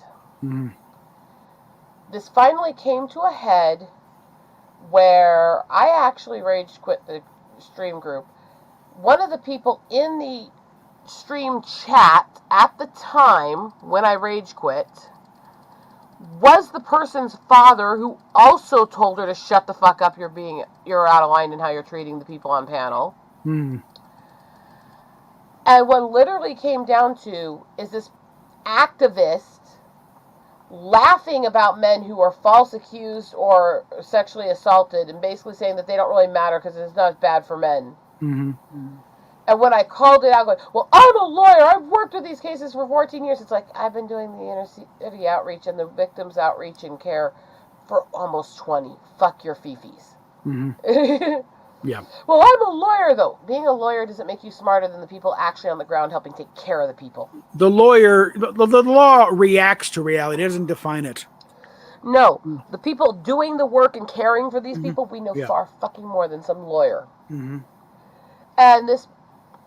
This finally came to a head where I actually rage quit the stream group. One of the people in the stream chat at the time when I rage quit was the person's father, who also told her to shut the fuck up, you're out of line in how you're treating the people on panel. And what literally came down to is this activist laughing about men who are false accused or sexually assaulted and basically saying that they don't really matter because it's not bad for men. And when I called it out, going, well, I'm a lawyer. I've worked with these cases for 14 years. It's like, I've been doing the inner city outreach and the victims outreach and care for almost 20. Fuck your fifis. Yeah. Well, I'm a lawyer, though. Being a lawyer doesn't make you smarter than the people actually on the ground helping take care of the people. The law reacts to reality. It doesn't define it. No. The people doing the work and caring for these people, we know far fucking more than some lawyer. And this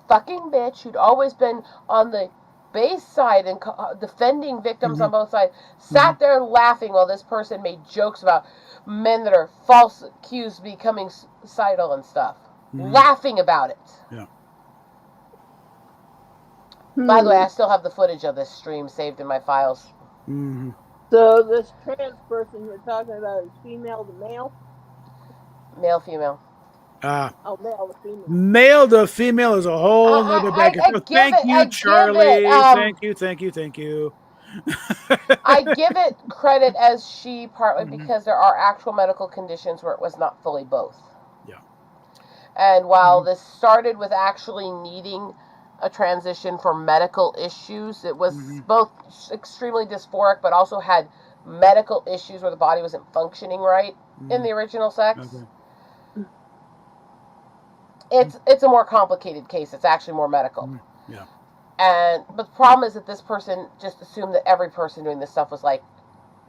fucking bitch, who'd always been on the base side and defending victims on both sides, sat there laughing while this person made jokes about men that are false accused becoming suicidal and stuff. Laughing about it. Yeah. By the way, I still have the footage of this stream saved in my files. So this trans person you're talking about is female to male? Male, female. Oh, male to female. Male to female is a whole other bag. Thank you, Charlie. Thank you. I give it credit as she, partly because there are actual medical conditions where it was not fully both. Yeah. And while this started with actually needing a transition for medical issues, it was both extremely dysphoric, but also had medical issues where the body wasn't functioning right in the original sex. It's a more complicated case. It's actually more medical. But the problem is that this person just assumed that every person doing this stuff was like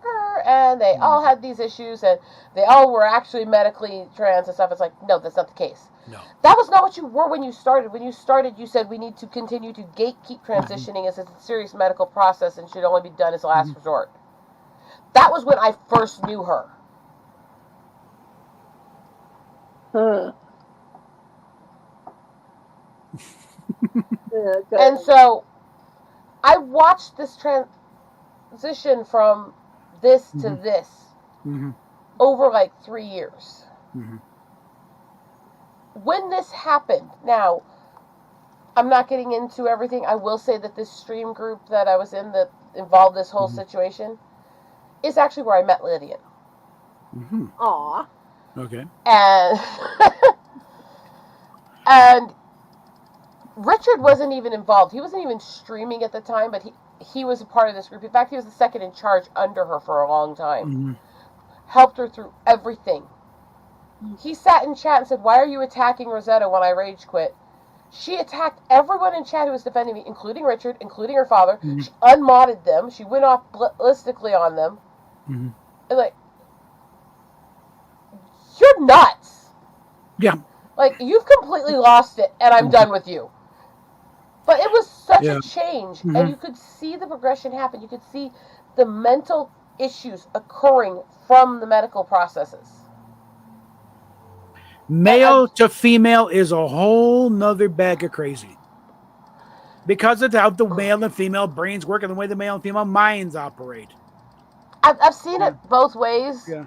her, and they all had these issues, and they all were actually medically trans and stuff. It's like, no, that's not the case. No. That was not what you were when you started. When you started, you said we need to continue to gatekeep transitioning as a serious medical process and should only be done as a last resort. That was when I first knew her. And so I watched this transition from this to this over like 3 years. When this happened, now, I'm not getting into everything. I will say that this stream group that I was in that involved this whole situation is actually where I met Lydia. Aw. Okay. And Richard wasn't even involved. He wasn't even streaming at the time, but he was a part of this group. In fact, he was the second in charge under her for a long time. Helped her through everything. He sat in chat and said, "Why are you attacking Rosetta when I rage quit?" She attacked everyone in chat who was defending me, including Richard, including her father. She unmodded them. She went off ballistically on them. And like, you're nuts. Yeah. Like, you've completely lost it, and I'm done with you. But it was such a change, and you could see the progression happen. You could see the mental issues occurring from the medical processes. Male to female is a whole nother bag of crazy. Because of how the male and female brains work and the way the male and female minds operate. I've seen it both ways. Yeah.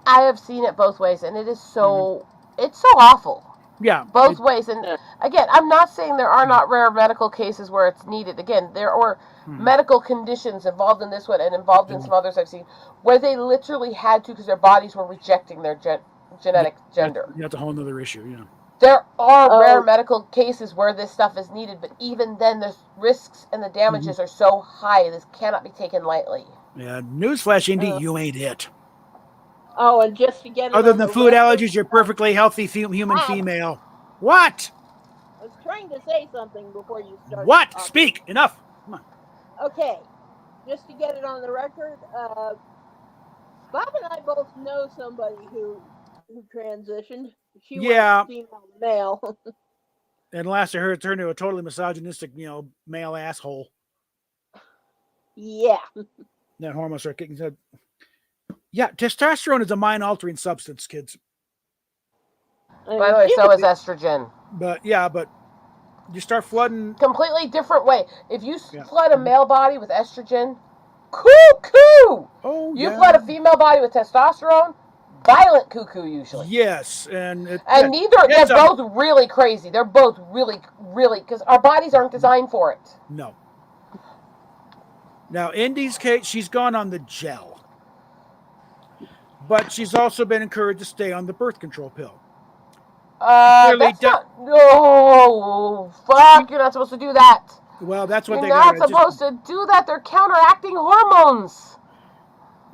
I have seen it both ways, and it is so it's so awful. Yeah. Both ways. And again, I'm not saying there are not rare medical cases where it's needed. Again, there are medical conditions involved in this one and involved in some others I've seen where they literally had to because their bodies were rejecting their genetic gender. That's a whole other issue, yeah. There are rare medical cases where this stuff is needed, but even then, the risks and the damages are so high, this cannot be taken lightly. Yeah, newsflash, Indy, you ain't it. Oh, and just to get it other than food record, allergies, you're perfectly healthy human female. What? I was trying to say something before you started. What? Talking. Speak. Enough. Come on. Okay, just to get it on the record, Bob and I both know somebody who transitioned. She was female to male. And last I heard, turned into a totally misogynistic, male asshole. Yeah. That hormone started kicking. Yeah, testosterone is a mind-altering substance, kids. By the way, so is estrogen. But you start flooding. Completely different way. If you flood a male body with estrogen, cuckoo. You flood a female body with testosterone, violent cuckoo usually. Yes, and they're both really crazy. They're both really, really, because our bodies aren't designed for it. No. Now, Indy's case, she's gone on the gel. But she's also been encouraged to stay on the birth control pill. No, fuck! You're not supposed to do that. Well, that's what you're not supposed to do that. They're counteracting hormones.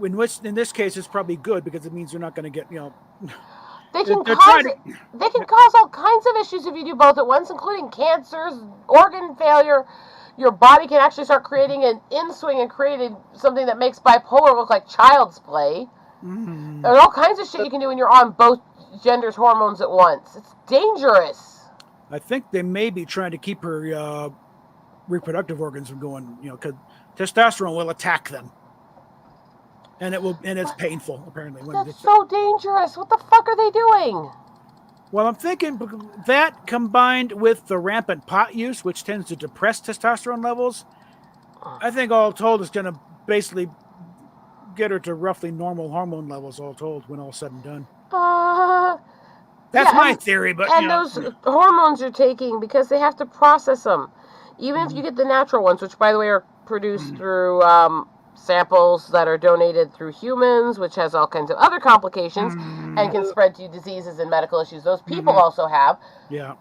In this case, it's probably good because it means you're not going to get, They can cause all kinds of issues if you do both at once, including cancers, organ failure. Your body can actually start creating an in-swing and creating something that makes bipolar look like child's play. There's all kinds of shit you can do when you're on both genders' hormones at once. It's dangerous. I think they may be trying to keep her reproductive organs from going, because testosterone will attack them. And it's painful, apparently. That's so dangerous. What the fuck are they doing? Well, I'm thinking that combined with the rampant pot use, which tends to depress testosterone levels, I think all told is going to basically get her to roughly normal hormone levels, all told, when all's said and done. That's my theory, but those hormones you're taking, because they have to process them, even if you get the natural ones, which by the way are produced through samples that are donated through humans, which has all kinds of other complications and can spread to you diseases and medical issues those people also have. Yeah.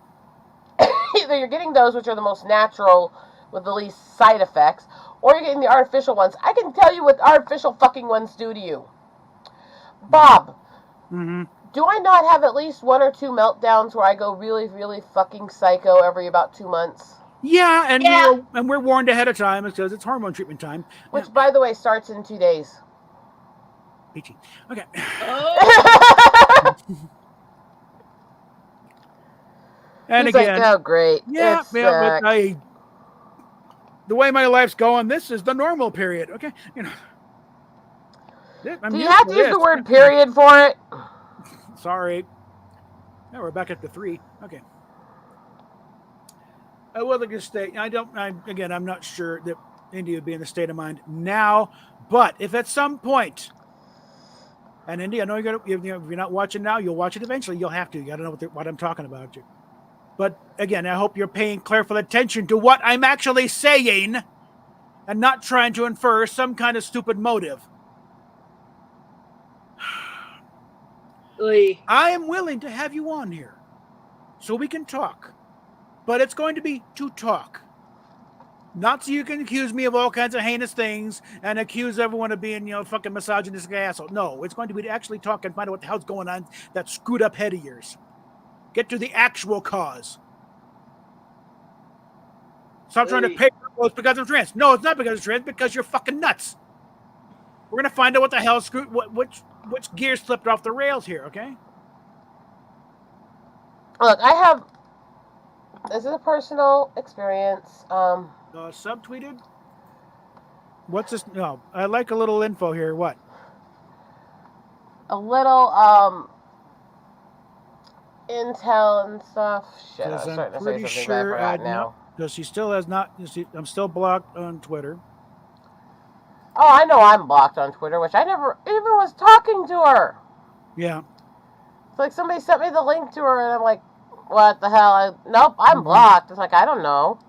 Either you're getting those which are the most natural with the least side effects, or you're getting the artificial ones. I can tell you what artificial fucking ones do to you. Bob, do I not have at least 1 or 2 meltdowns where I go really, really fucking psycho every about 2 months? Yeah, and we're warned ahead of time because it's hormone treatment time. Which, by the way, starts in 2 days. Peachy. Okay. And he's again, like, oh great. Yeah, but the way my life's going, this is the normal period. Okay, do you have to use the word period for it? Sorry. Now we're back at the 3. Okay. I would like to stay. I'm not sure that Indy would be in the state of mind now, but if at some point, and Indy, I know if you're not watching now, you'll watch it eventually. You'll have to. You got to know what I'm talking about. But again, I hope you're paying careful attention to what I'm actually saying and not trying to infer some kind of stupid motive. I am willing to have you on here so we can talk. But it's going to be to talk. Not so you can accuse me of all kinds of heinous things and accuse everyone of being, fucking misogynistic asshole. No, it's going to be to actually talk and find out what the hell's going on that screwed up head of yours. Get to the actual cause. Stop trying to pay for it because I'm trans. No, it's not because I'm trans, because you're fucking nuts. We're going to find out what the hell screwed, which gear slipped off the rails here, okay? Look, this is a personal experience. Subtweeted? What's this? No, I like a little info here. What? A little intel and stuff. Shit, I was starting to say something, but I forgot now. Because she still has not. I'm still blocked on Twitter. Oh, I know I'm blocked on Twitter, which I never even was talking to her. Yeah. It's like somebody sent me the link to her, and I'm like, what the hell? Nope, I'm blocked. It's like, I don't know.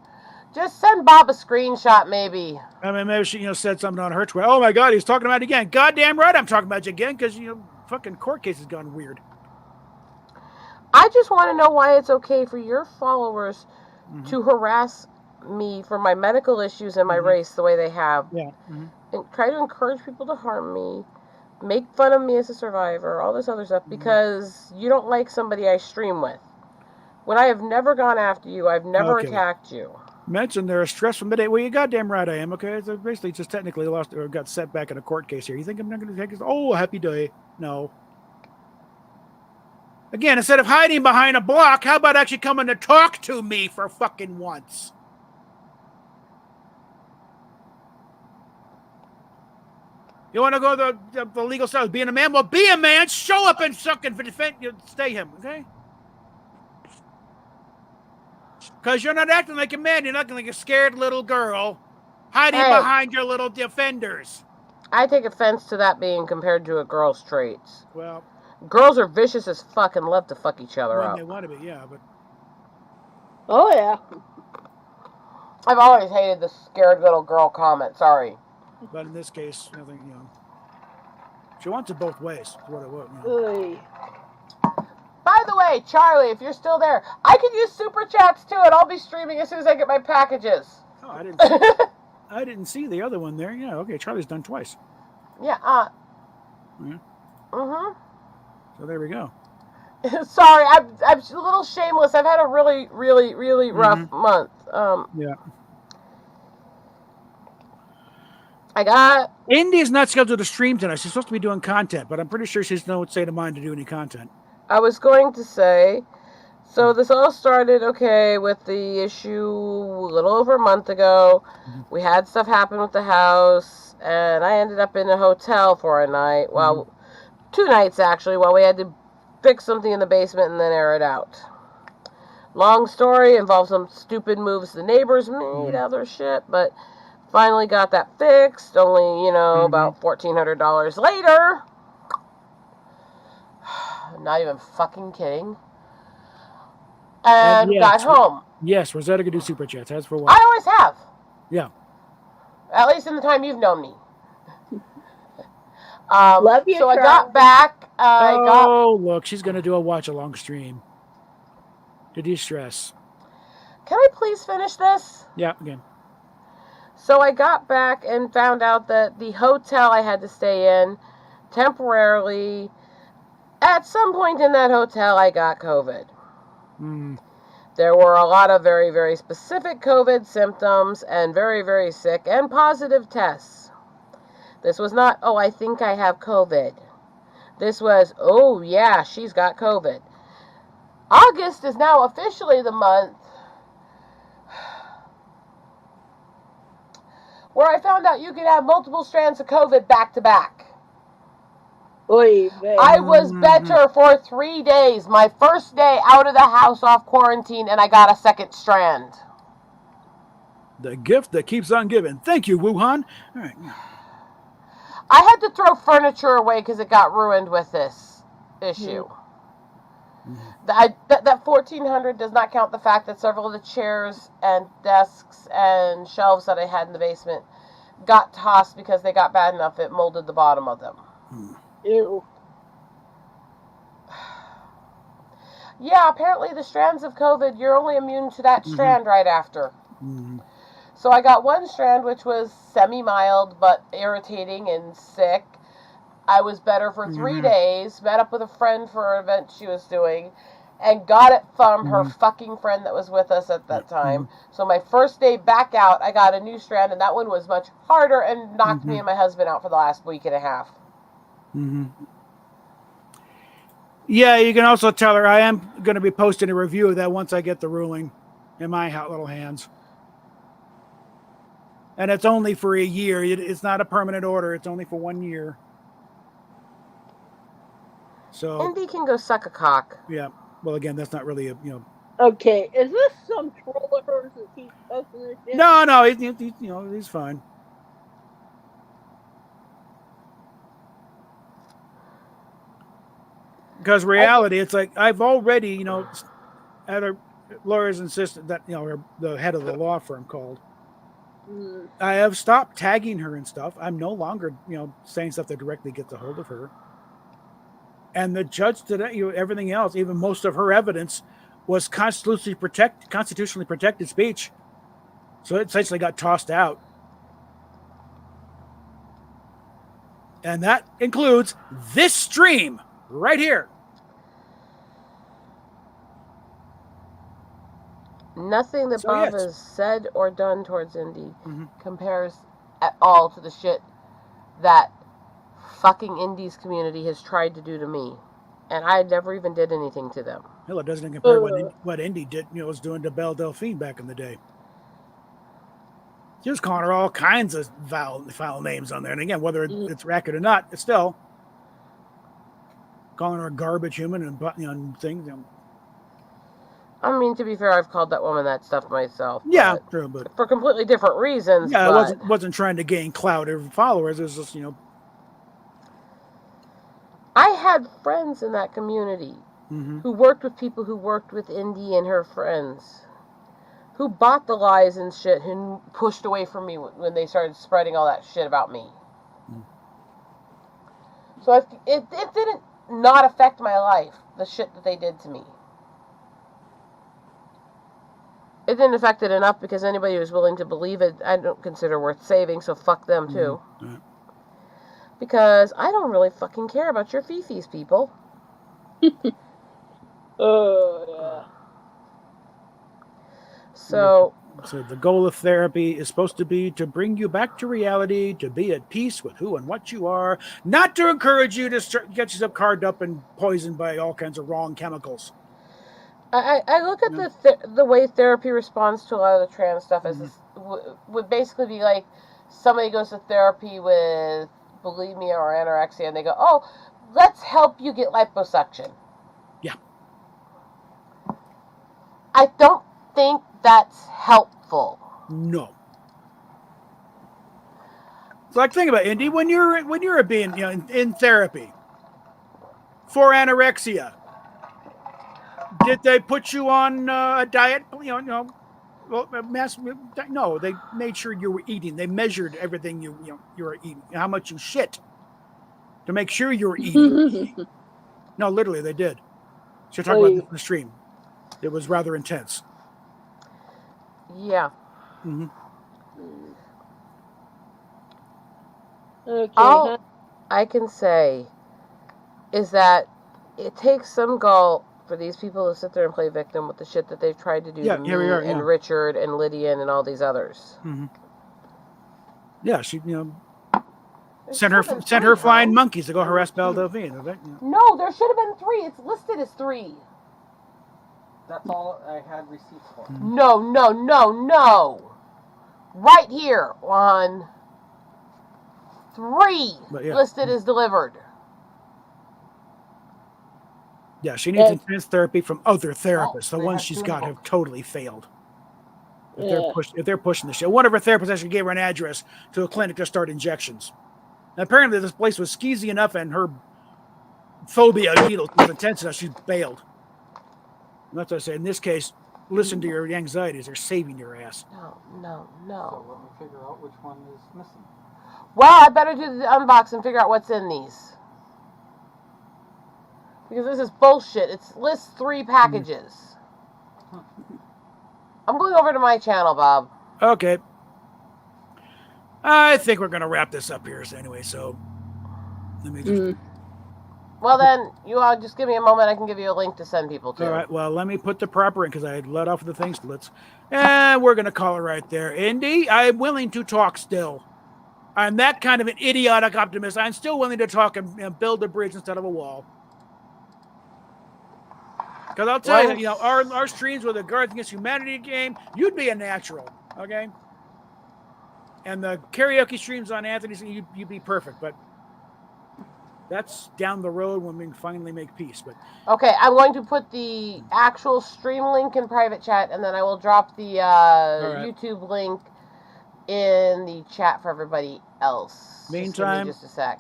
Just send Bob a screenshot, maybe. I mean, maybe she, said something on her Twitter. Oh my God, he's talking about it again. Goddamn right, I'm talking about you again because fucking court case has gone weird. I just want to know why it's okay for your followers to harass me for my medical issues and my race the way they have. Yeah. And try to encourage people to harm me, make fun of me as a survivor, all this other stuff, because you don't like somebody I stream with. When I have never gone after you, I've never attacked you. Mentioned they're stressed from the day. Well, you goddamn right I am. Okay, so basically just technically lost or got set back in a court case here. You think I'm not going to take this? Oh, happy day. No. Again, instead of hiding behind a block, how about actually coming to talk to me for fucking once? You want to go the legal side of being a man? Well, be a man. Show up and fucking defend. Stay him, okay? Because you're not acting like a man. You're acting like a scared little girl hiding behind your little defenders. I take offense to that being compared to a girl's traits. Well, girls are vicious as fuck and love to fuck each other up. When they want to be, yeah, but... Oh, yeah. I've always hated the scared little girl comment, sorry. But in this case, nothing, she wants it both ways. What it was. By the way, Charlie, if you're still there, I can use super chats too, and I'll be streaming as soon as I get my packages. Oh, I didn't see the other one there. Yeah, okay, Charlie's done twice. Yeah. Yeah. So there we go. Sorry, I'm a little shameless. I've had a really, really, really rough month. Yeah. I got... Indy's not scheduled to stream tonight. She's supposed to be doing content, but I'm pretty sure she's no state of mind to do any content. I was going to say, so this all started, with the issue a little over a month ago. We had stuff happen with the house, and I ended up in a hotel for a night. Well, 2 nights, actually, while we had to fix something in the basement and then air it out. Long story, involved some stupid moves the neighbors made, other shit, but finally got that fixed, only, about $1,400 later. Not even fucking kidding. And got home. Yes, Rosetta could do super chats. That's for what? I always have. Yeah. At least in the time you've known me. Love you, so Charlie. I got back. Look, she's going to do a watch-along stream to de-stress. Can I please finish this? Yeah, again. So I got back and found out that the hotel I had to stay in temporarily, at some point in that hotel, I got COVID. There were a lot of very, very specific COVID symptoms and very, very sick and positive tests. This was not, I think I have COVID. This was, yeah, she's got COVID. August is now officially the month where I found out you could have multiple strands of COVID back to back. I was better for 3 days. My first day out of the house off quarantine, and I got a second strand. The gift that keeps on giving. Thank you, Wuhan. All right. I had to throw furniture away because it got ruined with this issue. That $1,400 does not count the fact that several of the chairs and desks and shelves that I had in the basement got tossed because they got bad enough it molded the bottom of them. Ew. Yeah, apparently the strands of COVID, you're only immune to that strand right after. So I got one strand, which was semi-mild, but irritating and sick. I was better for 3 days, met up with a friend for an event she was doing, and got it from her fucking friend that was with us at that time. So my first day back out, I got a new strand, and that one was much harder and knocked me and my husband out for the last week and a half. Yeah, you can also tell her I am going to be posting a review of that once I get the ruling in my little hands. And it's only for a year. It's not a permanent order. It's only for 1 year. So Indy can go suck a cock. Yeah. Well, again, that's not really a, Okay, is this some troll of hers that keeps posting this shit? No, he's fine. Because reality, it's like I've already, you know, other lawyers insisted that, you know, the head of the law firm called. I have stopped tagging her and stuff. I'm no longer, you know, saying stuff that directly gets a hold of her. And the judge did it, you know, everything else, even most of her evidence was constitutionally protected speech. So it essentially got tossed out. And that includes this stream right here. Nothing that Bob has said or done towards Indy compares at all to the shit that fucking Indy's community has tried to do to me. And I never even did anything to them. Hell, it doesn't compare what Indy did, you know, was doing to Belle Delphine back in the day. She was calling her all kinds of foul names on there. And again, whether it's accurate or not, it's still calling her a garbage human and, you know, things. You know. I mean, to be fair, I've called that woman that stuff myself. Yeah, true, but for completely different reasons. Yeah, I wasn't trying to gain clout or followers. It was just, you know. I had friends in that community who worked with people who worked with Indy and her friends, who bought the lies and shit, who pushed away from me when they started spreading all that shit about me. So it didn't not affect my life, the shit that they did to me. It didn't affect it enough because anybody who's willing to believe it, I don't consider worth saving, so fuck them too. Because I don't really fucking care about your fifis, people. Oh, yeah. So the goal of therapy is supposed to be to bring you back to reality, to be at peace with who and what you are, not to encourage you to get yourself carved up and poisoned by all kinds of wrong chemicals. I look at the way therapy responds to a lot of the trans stuff as would basically be like somebody goes to therapy with bulimia or anorexia and they go, oh, let's help you get liposuction. Yeah. I don't think that's helpful. No. It's like, think about it, Indy, when you're being, you know, in therapy for anorexia, did they put you on a diet? No, they made sure you were eating. They measured everything you were eating, how much you shit, to make sure you were eating. No, literally, they did. So you're talking about this in the stream. It was rather intense. Yeah. Okay. All I can say is that it takes some gall for these people to sit there and play victim with the shit that they've tried to do to me and Richard and Lydian and all these others. Yeah, she, you know, sent her flying monkeys to go harass Belle Delphine. No, there should have been 3. It's listed as 3. That's all I had receipts for. No. Right here on 3 listed as delivered. Yeah, she needs intense therapy from other therapists. The ones she's got have totally failed. If they're pushing the shit. One of her therapists actually gave her an address to a clinic to start injections. Now, apparently this place was skeezy enough and her phobia of needles was intense enough she bailed. And that's what I say. In this case, listen to your anxieties. They're saving your ass. No. So let me figure out which one is missing. Well, I better do the unbox and figure out what's in these. Because this is bullshit. It lists 3 packages. I'm going over to my channel, Bob. Okay. I think we're going to wrap this up here anyway, so let me just... Well, then, you all just give me a moment. I can give you a link to send people to. All right, well, let me put the proper in because I had let off the things. And we're going to call it right there. Indy, I'm willing to talk still. I'm that kind of an idiotic optimist. I'm still willing to talk and build a bridge instead of a wall. Because I'll tell you, our streams with the Guards Against Humanity game, you'd be a natural, okay? And the karaoke streams on Anthony's, you'd be perfect. But that's down the road when we finally make peace. But okay, I'm going to put the actual stream link in private chat, and then I will drop the YouTube link in the chat for everybody else. Meantime, just a sec.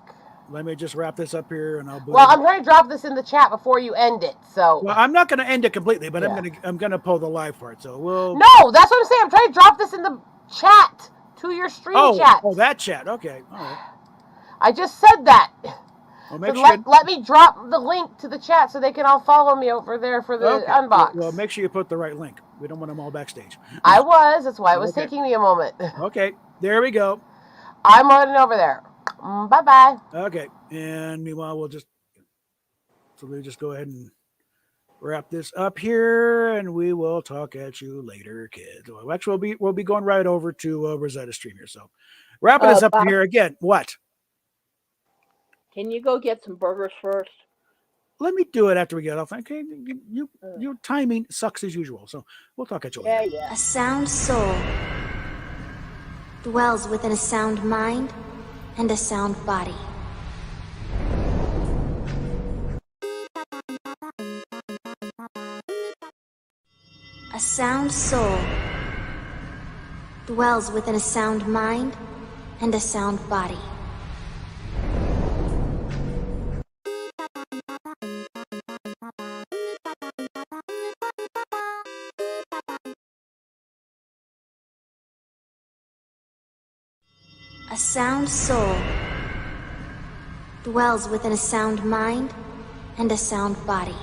let me just wrap this up here, and I'll. Well, I'm trying to drop this in the chat before you end it. So. Well, I'm not going to end it completely, but I'm gonna pull the live part. So we'll. No, that's what I'm saying. I'm trying to drop this in the chat to your stream chat. Oh, that chat. Okay. All right. I just said that. Well, so let me drop the link to the chat so they can all follow me over there for the unbox. Well, make sure you put the right link. We don't want them all backstage. I was. That's why it was taking me a moment. Okay. There we go. I'm running over there. Bye-bye. Okay. And meanwhile, we'll just go ahead and wrap this up here, and we will talk at you later, kids. Well, actually, we'll be going right over to Rosetta Stream here. So wrapping this up here again. What? Can you go get some burgers first? Let me do it after we get off. Okay, your timing sucks as usual. So we'll talk at you later. Yeah. A sound soul dwells within a sound mind and a sound body. A sound soul dwells within a sound mind and a sound body. A sound soul dwells within a sound mind and a sound body.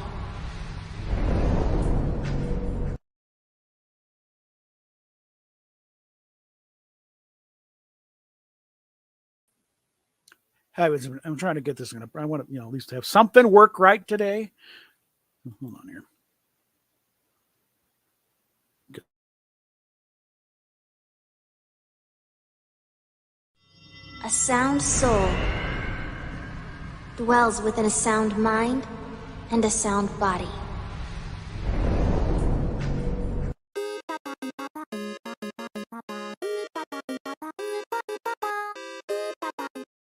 I'm trying to get this. I want to, at least have something work right today. Hold on here. A sound soul dwells within a sound mind and a sound body.